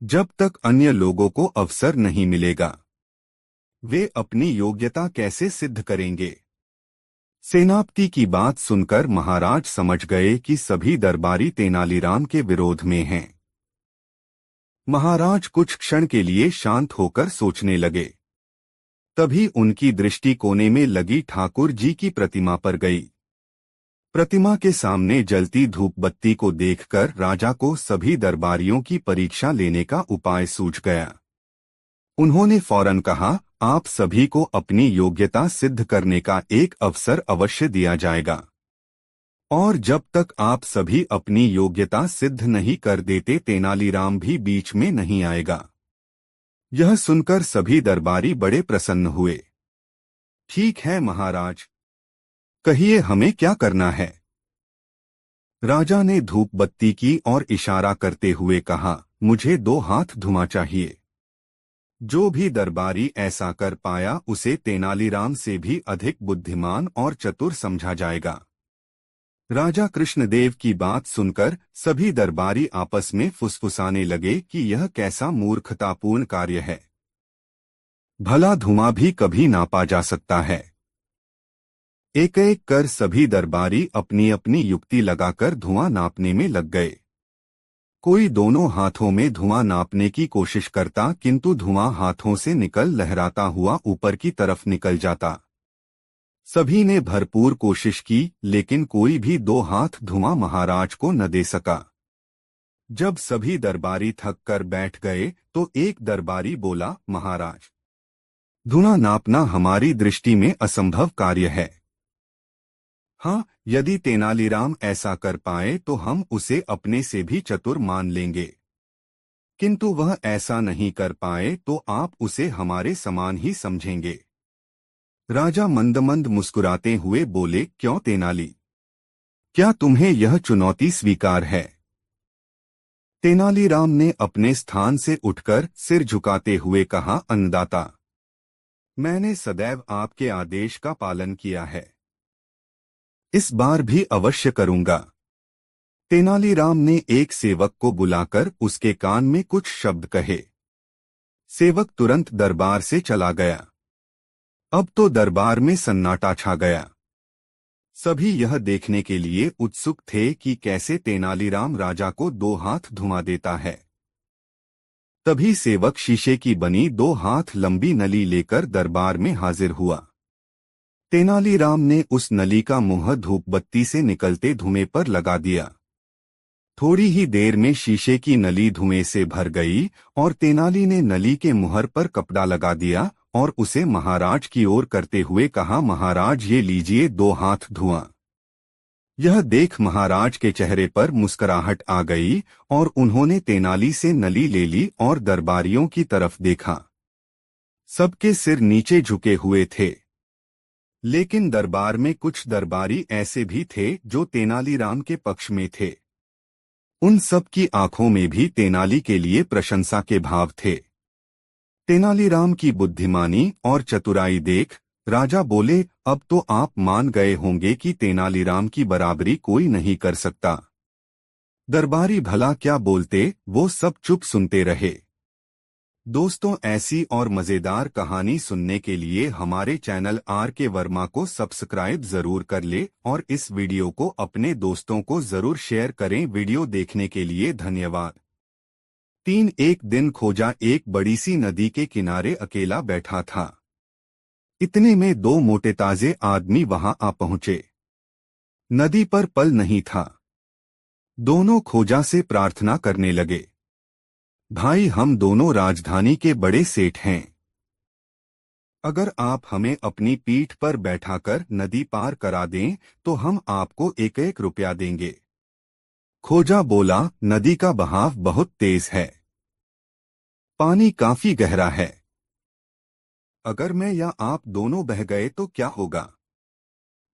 जब तक अन्य लोगों को अवसर नहीं मिलेगा, वे अपनी योग्यता कैसे सिद्ध करेंगे? सेनापति की बात सुनकर महाराज समझ गए कि सभी दरबारी तेनालीराम के विरोध में हैं। महाराज कुछ क्षण के लिए शांत होकर सोचने लगे। तभी उनकी दृष्टि कोने में लगी ठाकुर जी की प्रतिमा पर गई। प्रतिमा के सामने जलती धूप बत्ती को देखकर राजा को सभी दरबारियों की परीक्षा लेने का उपाय सूझ गया। उन्होंने फौरन कहा, आप सभी को अपनी योग्यता सिद्ध करने का एक अवसर अवश्य दिया जाएगा, और जब तक आप सभी अपनी योग्यता सिद्ध नहीं कर देते तेनालीराम भी बीच में नहीं आएगा। यह सुनकर सभी दरबारी बड़े प्रसन्न हुए। ठीक है महाराज, कहिए हमें क्या करना है? राजा ने धूप बत्ती की और इशारा करते हुए कहा, मुझे 2 हाथ धुआं चाहिए। जो भी दरबारी ऐसा कर पाया उसे तेनालीराम से भी अधिक बुद्धिमान और चतुर समझा जाएगा। राजा कृष्णदेव की बात सुनकर सभी दरबारी आपस में फुसफुसाने लगे कि यह कैसा मूर्खतापूर्ण कार्य है। भला धुआं भी कभी नापा जा सकता है। एक एक कर सभी दरबारी अपनी अपनी युक्ति लगाकर धुआं नापने में लग गए। कोई दोनों हाथों में धुआं नापने की कोशिश करता, किंतु धुआं हाथों से निकल लहराता हुआ ऊपर की तरफ निकल जाता। सभी ने भरपूर कोशिश की, लेकिन कोई भी 2 हाथ धुआं महाराज को न दे सका। जब सभी दरबारी थक कर बैठ गए तो एक दरबारी बोला, महाराज, धुआं नापना हमारी दृष्टि में असंभव कार्य है। हाँ, यदि तेनालीराम ऐसा कर पाए तो हम उसे अपने से भी चतुर मान लेंगे, किंतु वह ऐसा नहीं कर पाए तो आप उसे हमारे समान ही समझेंगे। राजा मंद मंद मुस्कुराते हुए बोले, क्यों तेनाली, क्या तुम्हें यह चुनौती स्वीकार है? तेनालीराम ने अपने स्थान से उठकर सिर झुकाते हुए कहा, अन्नदाता, मैंने सदैव आपके आदेश का पालन किया है, इस बार भी अवश्य करूंगा। तेनालीराम ने एक सेवक को बुलाकर उसके कान में कुछ शब्द कहे। सेवक तुरंत दरबार से चला गया। अब तो दरबार में सन्नाटा छा गया। सभी यह देखने के लिए उत्सुक थे कि कैसे तेनालीराम राजा को 2 हाथ धुआं देता है। तभी सेवक शीशे की बनी 2 हाथ लंबी नली लेकर दरबार में हाजिर हुआ। तेनालीराम ने उस नली का मुंह धूप बत्ती से निकलते धुएं पर लगा दिया। थोड़ी ही देर में शीशे की नली धुएं से भर गई और तेनाली ने नली के मुहर पर कपड़ा लगा दिया और उसे महाराज की ओर करते हुए कहा, महाराज ये लीजिए 2 हाथ धुआं। यह देख महाराज के चेहरे पर मुस्कुराहट आ गई और उन्होंने तेनाली से नली ले ली और दरबारियों की तरफ देखा। सबके सिर नीचे झुके हुए थे, लेकिन दरबार में कुछ दरबारी ऐसे भी थे जो तेनालीराम के पक्ष में थे। उन सब की आंखों में भी तेनाली के लिए प्रशंसा के भाव थे। तेनालीराम की बुद्धिमानी और चतुराई देख राजा बोले, अब तो आप मान गए होंगे कि तेनालीराम की बराबरी कोई नहीं कर सकता। दरबारी भला क्या बोलते, वो सब चुप सुनते रहे। दोस्तों, ऐसी और मजेदार कहानी सुनने के लिए हमारे चैनल RK वर्मा को सब्सक्राइब जरूर कर ले और इस वीडियो को अपने दोस्तों को जरूर शेयर करें। वीडियो देखने के लिए धन्यवाद। एक दिन खोजा एक बड़ी सी नदी के किनारे अकेला बैठा था। इतने में 2 मोटे ताजे आदमी वहां आ पहुंचे। नदी पर पल नहीं था। दोनों खोजा से प्रार्थना करने लगे। भाई हम दोनों राजधानी के बड़े सेठ हैं। अगर आप हमें अपनी पीठ पर बैठाकर नदी पार करा दें तो हम आपको 1-1 रुपया देंगे। खोजा बोला, नदी का बहाव बहुत तेज है, पानी काफी गहरा है। अगर मैं या आप दोनों बह गए तो क्या होगा?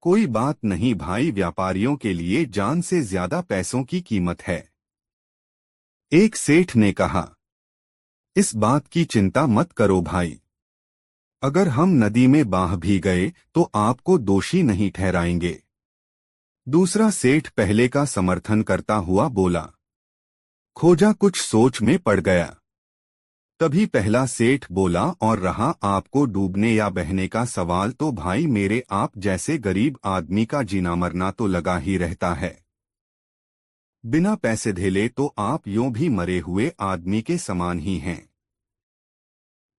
कोई बात नहीं भाई, व्यापारियों के लिए जान से ज्यादा पैसों की कीमत है। एक सेठ ने कहा, इस बात की चिंता मत करो भाई, अगर हम नदी में बाह भी गए तो आपको दोषी नहीं ठहराएंगे। दूसरा सेठ पहले का समर्थन करता हुआ बोला। खोजा कुछ सोच में पड़ गया। तभी पहला सेठ बोला, और रहा आपको डूबने या बहने का सवाल, तो भाई मेरे आप जैसे गरीब आदमी का जीना मरना तो लगा ही रहता है। बिना पैसे धेले तो आप यूं भी मरे हुए आदमी के समान ही हैं।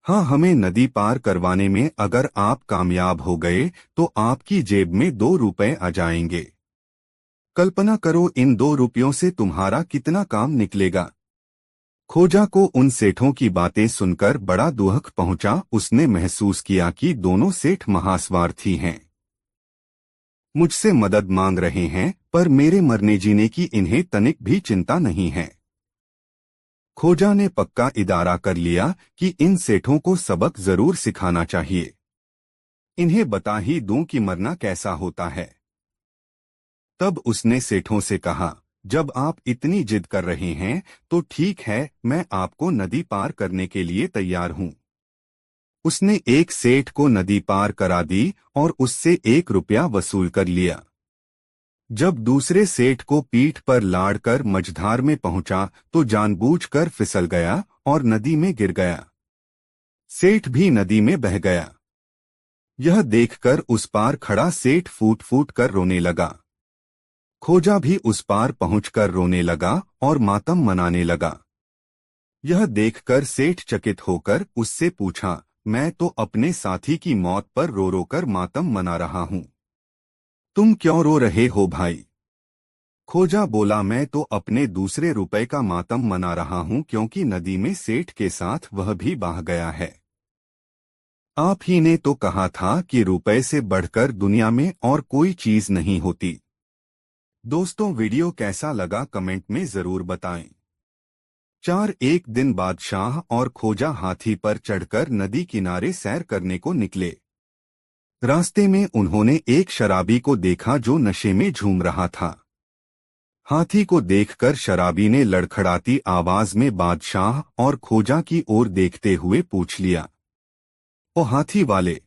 हाँ, हमें नदी पार करवाने में अगर आप कामयाब हो गए तो आपकी जेब में 2 रुपए आ जाएंगे। कल्पना करो इन 2 रुपयों से तुम्हारा कितना काम निकलेगा। खोजा को उन सेठों की बातें सुनकर बड़ा दुख पहुंचा। उसने महसूस किया कि दोनों सेठ महास्वार्थी हैं, मुझसे मदद मांग रहे हैं, पर मेरे मरने जीने की इन्हें तनिक भी चिंता नहीं है। खोजा ने पक्का इदारा कर लिया कि इन सेठों को सबक जरूर सिखाना चाहिए। इन्हें बता ही दूं कि मरना कैसा होता है। तब उसने सेठों से कहा, जब आप इतनी जिद कर रहे हैं तो ठीक है, मैं आपको नदी पार करने के लिए तैयार हूं। उसने एक सेठ को नदी पार करा दी और उससे 1 रुपया वसूल कर लिया। जब दूसरे सेठ को पीठ पर लादकर मझधार में पहुंचा तो जानबूझकर फिसल गया और नदी में गिर गया। सेठ भी नदी में बह गया। यह देखकर उस पार खड़ा सेठ फूट फूट कर रोने लगा। खोजा भी उस पार पहुंचकर रोने लगा और मातम मनाने लगा। यह देखकर सेठ चकित होकर उससे पूछा, मैं तो अपने साथी की मौत पर रो रो कर मातम मना रहा हूं, तुम क्यों रो रहे हो भाई? खोजा बोला, मैं तो अपने दूसरे रुपए का मातम मना रहा हूं, क्योंकि नदी में सेठ के साथ वह भी बह गया है। आप ही ने तो कहा था कि रुपए से बढ़कर दुनिया में और कोई चीज नहीं होती। दोस्तों, वीडियो कैसा लगा कमेंट में जरूर बताएं। एक दिन बादशाह और खोजा हाथी पर चढ़कर नदी किनारे सैर करने को निकले। रास्ते में उन्होंने एक शराबी को देखा जो नशे में झूम रहा था। हाथी को देखकर शराबी ने लड़खड़ाती आवाज में बादशाह और खोजा की ओर देखते हुए पूछ लिया, ओ हाथी वाले,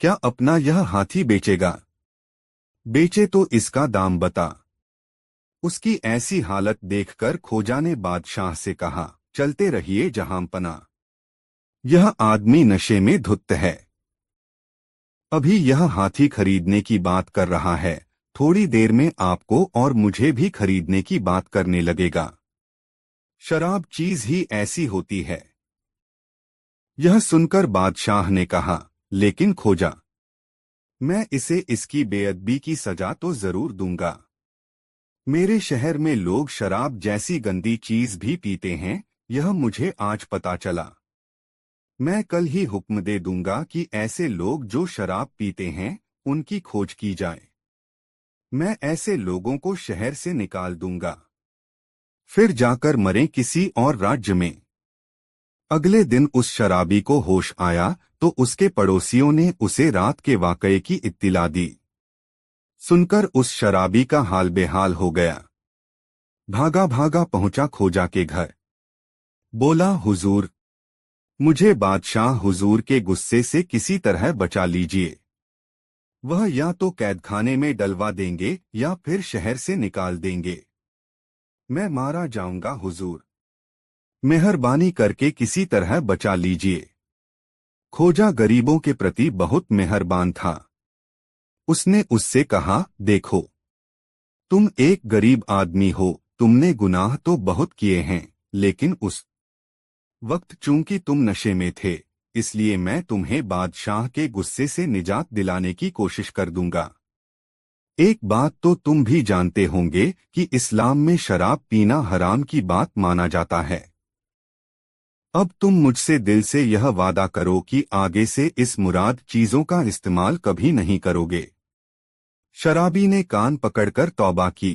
क्या अपना यह हाथी बेचेगा? बेचे तो इसका दाम बता। उसकी ऐसी हालत देखकर खोजा ने बादशाह से कहा, चलते रहिए जहांपना, यह आदमी नशे में धुत है। अभी यह हाथी खरीदने की बात कर रहा है, थोड़ी देर में आपको और मुझे भी खरीदने की बात करने लगेगा। शराब चीज ही ऐसी होती है। यह सुनकर बादशाह ने कहा, लेकिन खोजा, मैं इसे इसकी बेअदबी की सजा तो जरूर दूंगा। मेरे शहर में लोग शराब जैसी गंदी चीज भी पीते हैं, यह मुझे आज पता चला। मैं कल ही हुक्म दे दूंगा कि ऐसे लोग जो शराब पीते हैं उनकी खोज की जाए। मैं ऐसे लोगों को शहर से निकाल दूंगा, फिर जाकर मरें किसी और राज्य में। अगले दिन उस शराबी को होश आया तो उसके पड़ोसियों ने उसे रात के वाकये की इत्तिला दी। सुनकर उस शराबी का हाल बेहाल हो गया। भागा भागा पहुंचा खोजा के घर। बोला, हुजूर, मुझे बादशाह हुजूर के गुस्से से किसी तरह बचा लीजिए। वह या तो कैदखाने में डलवा देंगे या फिर शहर से निकाल देंगे। मैं मारा जाऊंगा हुजूर, मेहरबानी करके किसी तरह बचा लीजिए। खोजा गरीबों के प्रति बहुत मेहरबान था। उसने उससे कहा, देखो, तुम एक गरीब आदमी हो, तुमने गुनाह तो बहुत किए हैं, लेकिन उस वक्त चूंकि तुम नशे में थे, इसलिए मैं तुम्हें बादशाह के गुस्से से निजात दिलाने की कोशिश कर दूंगा। एक बात तो तुम भी जानते होंगे कि इस्लाम में शराब पीना हराम की बात माना जाता है। अब तुम मुझसे दिल से यह वादा करो कि आगे से इस मुराद चीजों का इस्तेमाल कभी नहीं करोगे। शराबी ने कान पकड़कर तौबा की।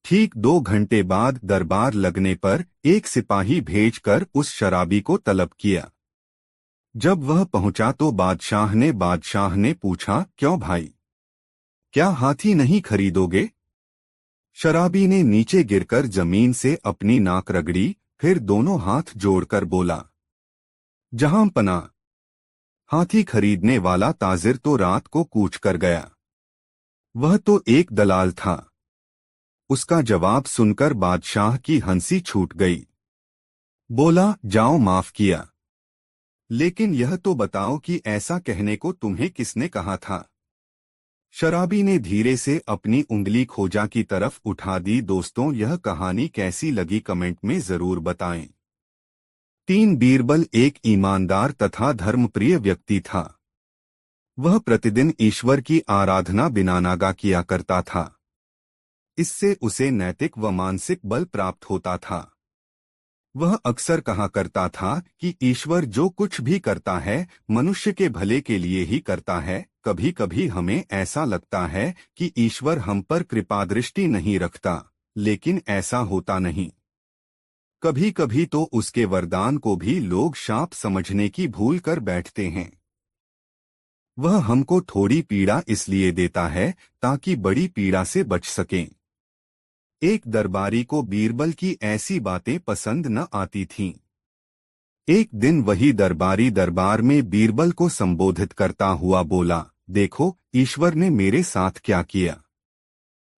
ठीक 2 घंटे बाद दरबार लगने पर एक सिपाही भेजकर उस शराबी को तलब किया। जब वह पहुंचा तो बादशाह ने पूछा, क्यों भाई, क्या हाथी नहीं खरीदोगे? शराबी ने नीचे गिरकर जमीन से अपनी नाक रगड़ी, फिर दोनों हाथ जोड़कर बोला, जहां पना, हाथी खरीदने वाला ताजिर तो रात को कूच कर गया। वह तो एक दलाल था। उसका जवाब सुनकर बादशाह की हंसी छूट गई। बोला, जाओ, माफ किया, लेकिन यह तो बताओ कि ऐसा कहने को तुम्हें किसने कहा था? शराबी ने धीरे से अपनी उंगली खोजा की तरफ उठा दी। दोस्तों, यह कहानी कैसी लगी कमेंट में जरूर बताएं। 3 बीरबल एक ईमानदार तथा धर्मप्रिय व्यक्ति था। वह प्रतिदिन ईश्वर की आराधना बिना नागा किया करता था। इससे उसे नैतिक व मानसिक बल प्राप्त होता था। वह अक्सर कहा करता था कि ईश्वर जो कुछ भी करता है मनुष्य के भले के लिए ही करता है। कभी कभी हमें ऐसा लगता है कि ईश्वर हम पर कृपादृष्टि नहीं रखता, लेकिन ऐसा होता नहीं। कभी कभी तो उसके वरदान को भी लोग शाप समझने की भूल कर बैठते हैं। वह हमको थोड़ी पीड़ा इसलिए देता है ताकि बड़ी पीड़ा से बच सकें। एक दरबारी को बीरबल की ऐसी बातें पसंद न आती थीं। एक दिन वही दरबारी दरबार में बीरबल को संबोधित करता हुआ बोला, देखो, ईश्वर ने मेरे साथ क्या किया।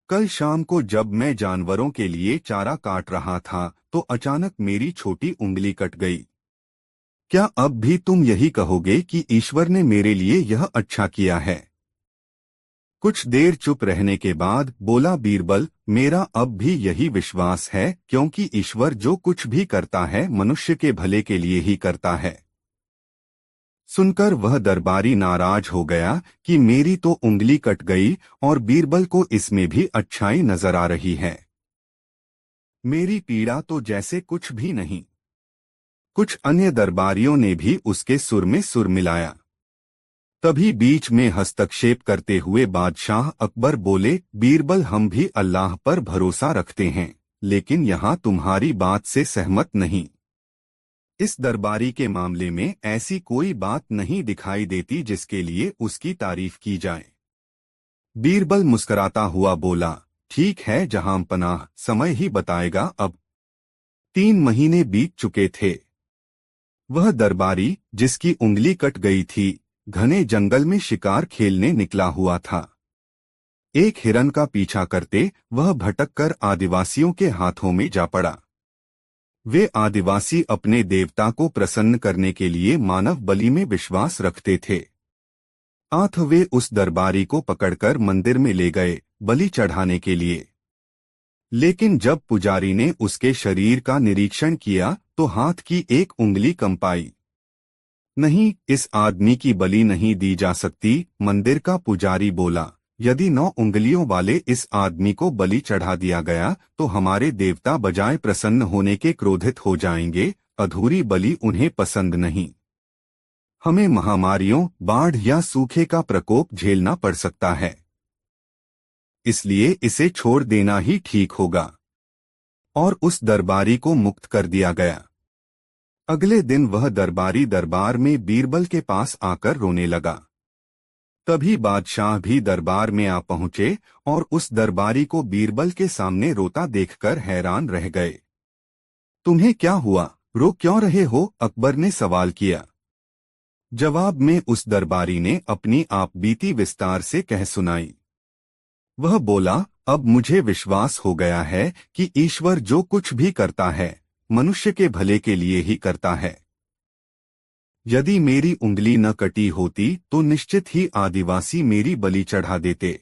कल शाम को जब मैं जानवरों के लिए चारा काट रहा था तो अचानक मेरी छोटी उंगली कट गई। क्या अब भी तुम यही कहोगे कि ईश्वर ने मेरे लिए यह अच्छा किया है? कुछ देर चुप रहने के बाद बोला बीरबल, मेरा अब भी यही विश्वास है, क्योंकि ईश्वर जो कुछ भी करता है मनुष्य के भले के लिए ही करता है। सुनकर वह दरबारी नाराज हो गया कि मेरी तो उंगली कट गई और बीरबल को इसमें भी अच्छाई नजर आ रही है। मेरी पीड़ा तो जैसे कुछ भी नहीं। कुछ अन्य दरबारियों ने भी उसके सुर में सुर मिलाया। तभी बीच में हस्तक्षेप करते हुए बादशाह अकबर बोले, बीरबल, हम भी अल्लाह पर भरोसा रखते हैं, लेकिन यहाँ तुम्हारी बात से सहमत नहीं। इस दरबारी के मामले में ऐसी कोई बात नहीं दिखाई देती जिसके लिए उसकी तारीफ की जाए। बीरबल मुस्कुराता हुआ बोला, ठीक है जहां पनाह, समय ही बताएगा। अब 3 महीने बीत चुके थे। वह दरबारी जिसकी उंगली कट गई थी घने जंगल में शिकार खेलने निकला हुआ था। एक हिरन का पीछा करते वह भटककर आदिवासियों के हाथों में जा पड़ा। वे आदिवासी अपने देवता को प्रसन्न करने के लिए मानव बलि में विश्वास रखते थे। वे उस दरबारी को पकड़कर मंदिर में ले गए बलि चढ़ाने के लिए। लेकिन जब पुजारी ने उसके शरीर का निरीक्षण किया तो हाथ की एक उंगली कम पाई। नहीं, इस आदमी की बलि नहीं दी जा सकती। मंदिर का पुजारी बोला, यदि 9 उंगलियों वाले इस आदमी को बलि चढ़ा दिया गया तो हमारे देवता बजाय प्रसन्न होने के क्रोधित हो जाएंगे। अधूरी बलि उन्हें पसंद नहीं। हमें महामारियों, बाढ़ या सूखे का प्रकोप झेलना पड़ सकता है, इसलिए इसे छोड़ देना ही ठीक होगा। और उस दरबारी को मुक्त कर दिया गया। अगले दिन वह दरबारी दरबार में बीरबल के पास आकर रोने लगा। तभी बादशाह भी दरबार में आ पहुंचे और उस दरबारी को बीरबल के सामने रोता देखकर हैरान रह गए। तुम्हें क्या हुआ, रो क्यों रहे हो? अकबर ने सवाल किया। जवाब में उस दरबारी ने अपनी आपबीती विस्तार से कह सुनाई। वह बोला, अब मुझे विश्वास हो गया है कि ईश्वर जो कुछ भी करता है मनुष्य के भले के लिए ही करता है। यदि मेरी उंगली न कटी होती तो निश्चित ही आदिवासी मेरी बलि चढ़ा देते।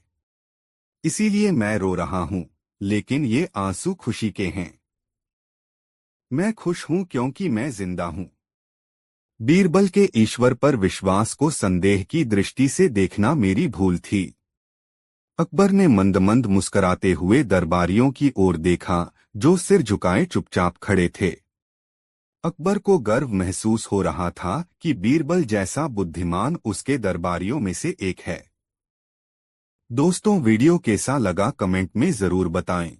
इसीलिए मैं रो रहा हूं, लेकिन ये आंसू खुशी के हैं। मैं खुश हूं क्योंकि मैं जिंदा हूं। बीरबल के ईश्वर पर विश्वास को संदेह की दृष्टि से देखना मेरी भूल थी। अकबर ने मंद मंद मुस्कराते हुए दरबारियों की ओर देखा जो सिर झुकाए चुपचाप खड़े थे। अकबर को गर्व महसूस हो रहा था कि बीरबल जैसा बुद्धिमान उसके दरबारियों में से एक है। दोस्तों, वीडियो कैसा लगा कमेंट में जरूर बताएं।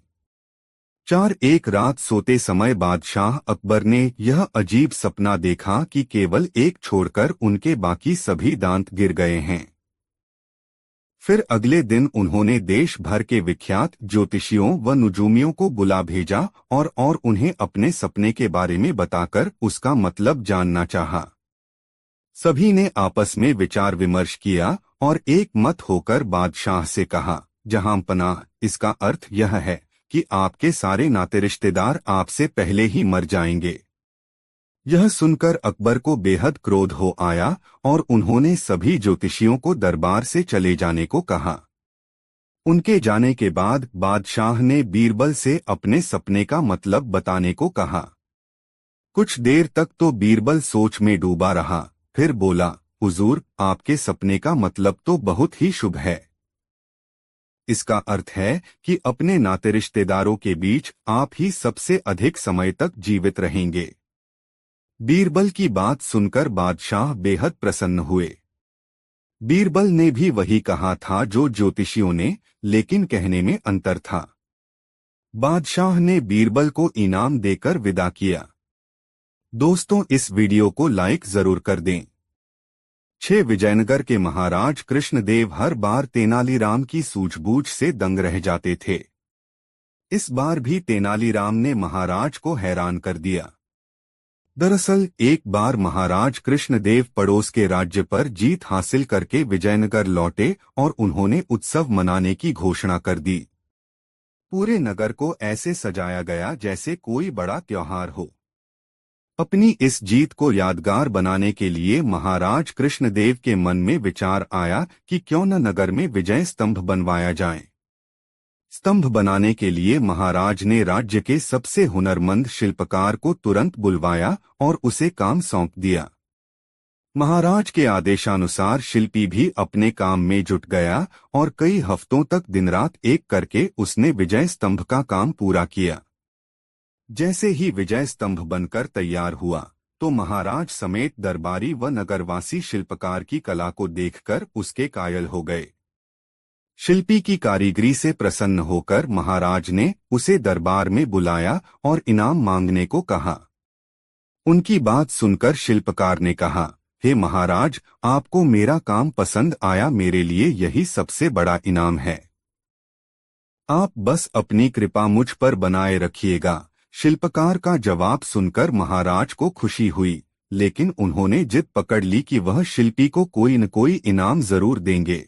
एक रात सोते समय बादशाह अकबर ने यह अजीब सपना देखा कि केवल एक छोड़कर उनके बाकी सभी दांत गिर गए हैं। फिर अगले दिन उन्होंने देश भर के विख्यात ज्योतिषियों व नुजूमियों को बुला भेजा और उन्हें अपने सपने के बारे में बताकर उसका मतलब जानना चाहा। सभी ने आपस में विचार विमर्श किया और एक मत होकर बादशाह से कहा, जहां पनाह, इसका अर्थ यह है कि आपके सारे नाते रिश्तेदार आपसे पहले ही मर जाएंगे। यह सुनकर अकबर को बेहद क्रोध हो आया और उन्होंने सभी ज्योतिषियों को दरबार से चले जाने को कहा। उनके जाने के बाद बादशाह ने बीरबल से अपने सपने का मतलब बताने को कहा। कुछ देर तक तो बीरबल सोच में डूबा रहा, फिर बोला, हुजूर, आपके सपने का मतलब तो बहुत ही शुभ है। इसका अर्थ है कि अपने नाते रिश्तेदारों के बीच आप ही सबसे अधिक समय तक जीवित रहेंगे। बीरबल की बात सुनकर बादशाह बेहद प्रसन्न हुए। बीरबल ने भी वही कहा था जो ज्योतिषियों ने, लेकिन कहने में अंतर था। बादशाह ने बीरबल को इनाम देकर विदा किया। दोस्तों, इस वीडियो को लाइक जरूर कर दें। विजयनगर के महाराज कृष्णदेव हर बार तेनालीराम की सूझबूझ से दंग रह जाते थे। इस बार भी तेनालीराम ने महाराज को हैरान कर दिया। दरअसल एक बार महाराज कृष्णदेव पड़ोस के राज्य पर जीत हासिल करके विजयनगर लौटे और उन्होंने उत्सव मनाने की घोषणा कर दी। पूरे नगर को ऐसे सजाया गया जैसे कोई बड़ा त्योहार हो। अपनी इस जीत को यादगार बनाने के लिए महाराज कृष्णदेव के मन में विचार आया कि क्यों न नगर में विजय स्तंभ बनवाया जाए। स्तंभ बनाने के लिए महाराज ने राज्य के सबसे हुनरमंद शिल्पकार को तुरंत बुलवाया और उसे काम सौंप दिया। महाराज के आदेशानुसार शिल्पी भी अपने काम में जुट गया और कई हफ्तों तक दिन रात एक करके उसने विजय स्तंभ का काम पूरा किया। जैसे ही विजय स्तंभ बनकर तैयार हुआ तो महाराज समेत दरबारी व नगरवासी शिल्पकार की कला को देखकर उसके कायल हो गए। शिल्पी की कारीगरी से प्रसन्न होकर महाराज ने उसे दरबार में बुलाया और इनाम मांगने को कहा। उनकी बात सुनकर शिल्पकार ने कहा, हे महाराज, आपको मेरा काम पसंद आया, मेरे लिए यही सबसे बड़ा इनाम है। आप बस अपनी कृपा मुझ पर बनाए रखिएगा। शिल्पकार का जवाब सुनकर महाराज को खुशी हुई, लेकिन उन्होंने जिद पकड़ ली कि वह शिल्पी को कोई न कोई इनाम जरूर देंगे।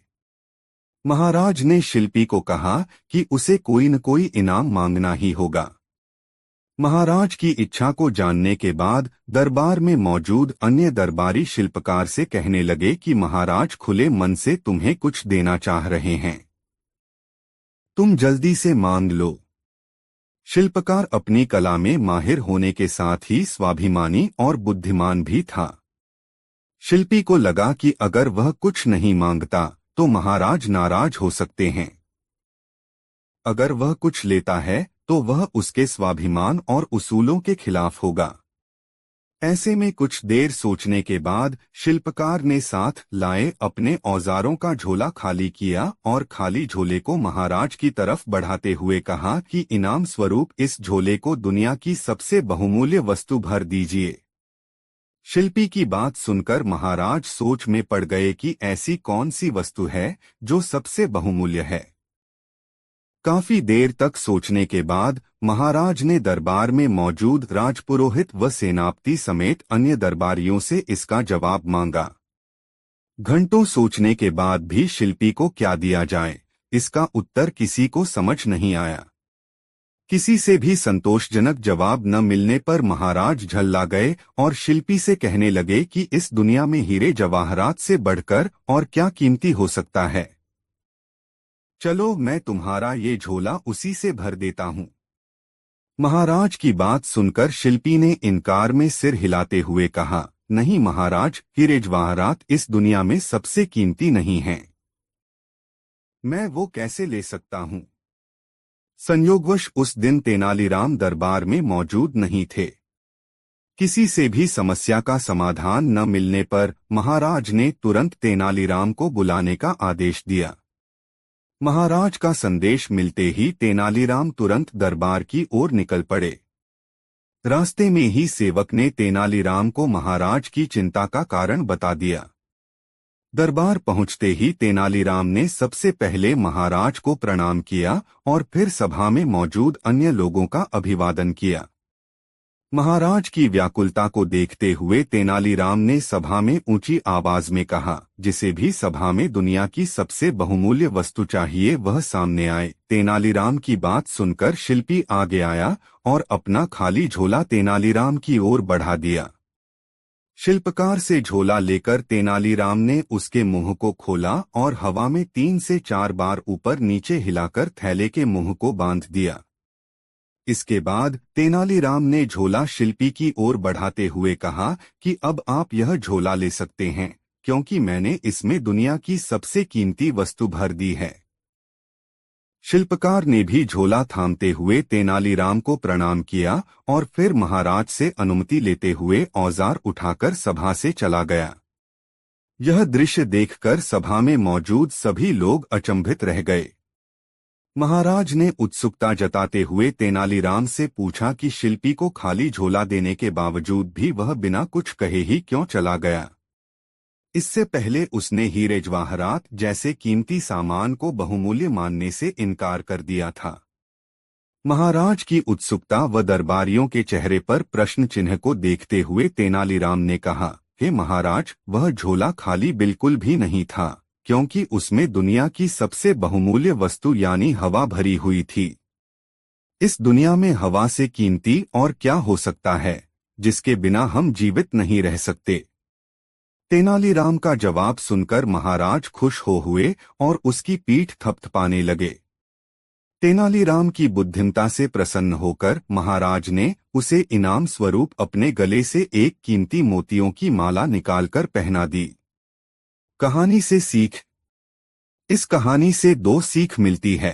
महाराज ने शिल्पी को कहा कि उसे कोई न कोई इनाम मांगना ही होगा। महाराज की इच्छा को जानने के बाद दरबार में मौजूद अन्य दरबारी शिल्पकार से कहने लगे कि महाराज खुले मन से तुम्हें कुछ देना चाह रहे हैं, तुम जल्दी से मांग लो। शिल्पकार अपनी कला में माहिर होने के साथ ही स्वाभिमानी और बुद्धिमान भी था। शिल्पी को लगा कि अगर वह कुछ नहीं मांगता तो महाराज नाराज हो सकते हैं। अगर वह कुछ लेता है तो वह उसके स्वाभिमान और उसूलों के खिलाफ होगा। ऐसे में कुछ देर सोचने के बाद शिल्पकार ने साथ लाए अपने औजारों का झोला खाली किया और खाली झोले को महाराज की तरफ बढ़ाते हुए कहा कि इनाम स्वरूप इस झोले को दुनिया की सबसे बहुमूल्य वस्तु भर दीजिए। शिल्पी की बात सुनकर महाराज सोच में पड़ गए कि ऐसी कौन सी वस्तु है जो सबसे बहुमूल्य है। काफी देर तक सोचने के बाद महाराज ने दरबार में मौजूद राजपुरोहित व सेनापति समेत अन्य दरबारियों से इसका जवाब मांगा। घंटों सोचने के बाद भी शिल्पी को क्या दिया जाए, इसका उत्तर किसी को समझ नहीं आया। किसी से भी संतोषजनक जवाब न मिलने पर महाराज झल्ला गए और शिल्पी से कहने लगे कि इस दुनिया में हीरे जवाहरात से बढ़कर और क्या कीमती हो सकता है। चलो, मैं तुम्हारा ये झोला उसी से भर देता हूँ। महाराज की बात सुनकर शिल्पी ने इनकार में सिर हिलाते हुए कहा, नहीं महाराज, हीरे जवाहरात इस दुनिया में सबसे कीमती नहीं हैं। मैं वो कैसे ले सकता हूँ। संयोगवश उस दिन तेनालीराम दरबार में मौजूद नहीं थे। किसी से भी समस्या का समाधान न मिलने पर महाराज ने तुरंत तेनालीराम को बुलाने का आदेश दिया। महाराज का संदेश मिलते ही तेनालीराम तुरंत दरबार की ओर निकल पड़े। रास्ते में ही सेवक ने तेनालीराम को महाराज की चिंता का कारण बता दिया। दरबार पहुंचते ही तेनालीराम ने सबसे पहले महाराज को प्रणाम किया और फिर सभा में मौजूद अन्य लोगों का अभिवादन किया। महाराज की व्याकुलता को देखते हुए तेनालीराम ने सभा में ऊंची आवाज में कहा, जिसे भी सभा में दुनिया की सबसे बहुमूल्य वस्तु चाहिए वह सामने आए। तेनालीराम की बात सुनकर शिल्पी आगे आया और अपना खाली झोला तेनालीराम की ओर बढ़ा दिया। शिल्पकार से झोला लेकर तेनालीराम ने उसके मुंह को खोला और हवा में 3 से 4 बार ऊपर नीचे हिलाकर थैले के मुंह को बांध दिया। इसके बाद तेनालीराम ने झोला शिल्पी की ओर बढ़ाते हुए कहा कि अब आप यह झोला ले सकते हैं, क्योंकि मैंने इसमें दुनिया की सबसे कीमती वस्तु भर दी है। शिल्पकार ने भी झोला थामते हुए तेनालीराम को प्रणाम किया और फिर महाराज से अनुमति लेते हुए औजार उठाकर सभा से चला गया। यह दृश्य देखकर सभा में मौजूद सभी लोग अचंभित रह गए। महाराज ने उत्सुकता जताते हुए तेनालीराम से पूछा कि शिल्पी को खाली झोला देने के बावजूद भी वह बिना कुछ कहे ही क्यों चला गया। इससे पहले उसने हीरे जवाहरात जैसे कीमती सामान को बहुमूल्य मानने से इनकार कर दिया था। महाराज की उत्सुकता व दरबारियों के चेहरे पर प्रश्न चिन्ह को देखते हुए तेनालीराम ने कहा, हे महाराज, वह झोला खाली बिल्कुल भी नहीं था, क्योंकि उसमें दुनिया की सबसे बहुमूल्य वस्तु यानी हवा भरी हुई थी। इस दुनिया में हवा से कीमती और क्या हो सकता है, जिसके बिना हम जीवित नहीं रह सकते। तेनालीराम का जवाब सुनकर महाराज खुश हो हुए और उसकी पीठ थपथपाने लगे। तेनालीराम की बुद्धिमता से प्रसन्न होकर महाराज ने उसे इनाम स्वरूप अपने गले से एक कीमती मोतियों की माला निकालकर पहना दी। कहानी से सीख। इस कहानी से 2 सीख मिलती है।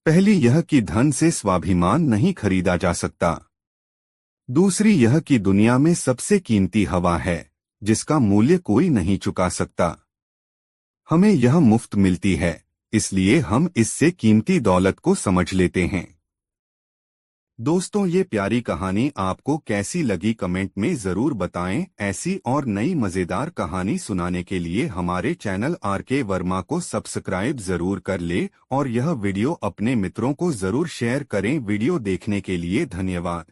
पहली यह कि धन से स्वाभिमान नहीं खरीदा जा सकता। दूसरी यह कि दुनिया में सबसे कीमती हवा है, जिसका मूल्य कोई नहीं चुका सकता। हमें यह मुफ्त मिलती है, इसलिए हम इससे कीमती दौलत को समझ लेते हैं। दोस्तों, ये प्यारी कहानी आपको कैसी लगी कमेंट में ज़रूर बताएं। ऐसी और नई मज़ेदार कहानी सुनाने के लिए हमारे चैनल आरके वर्मा को सब्सक्राइब ज़रूर कर ले और यह वीडियो अपने मित्रों को ज़रूर शेयर करें। वीडियो देखने के लिए धन्यवाद।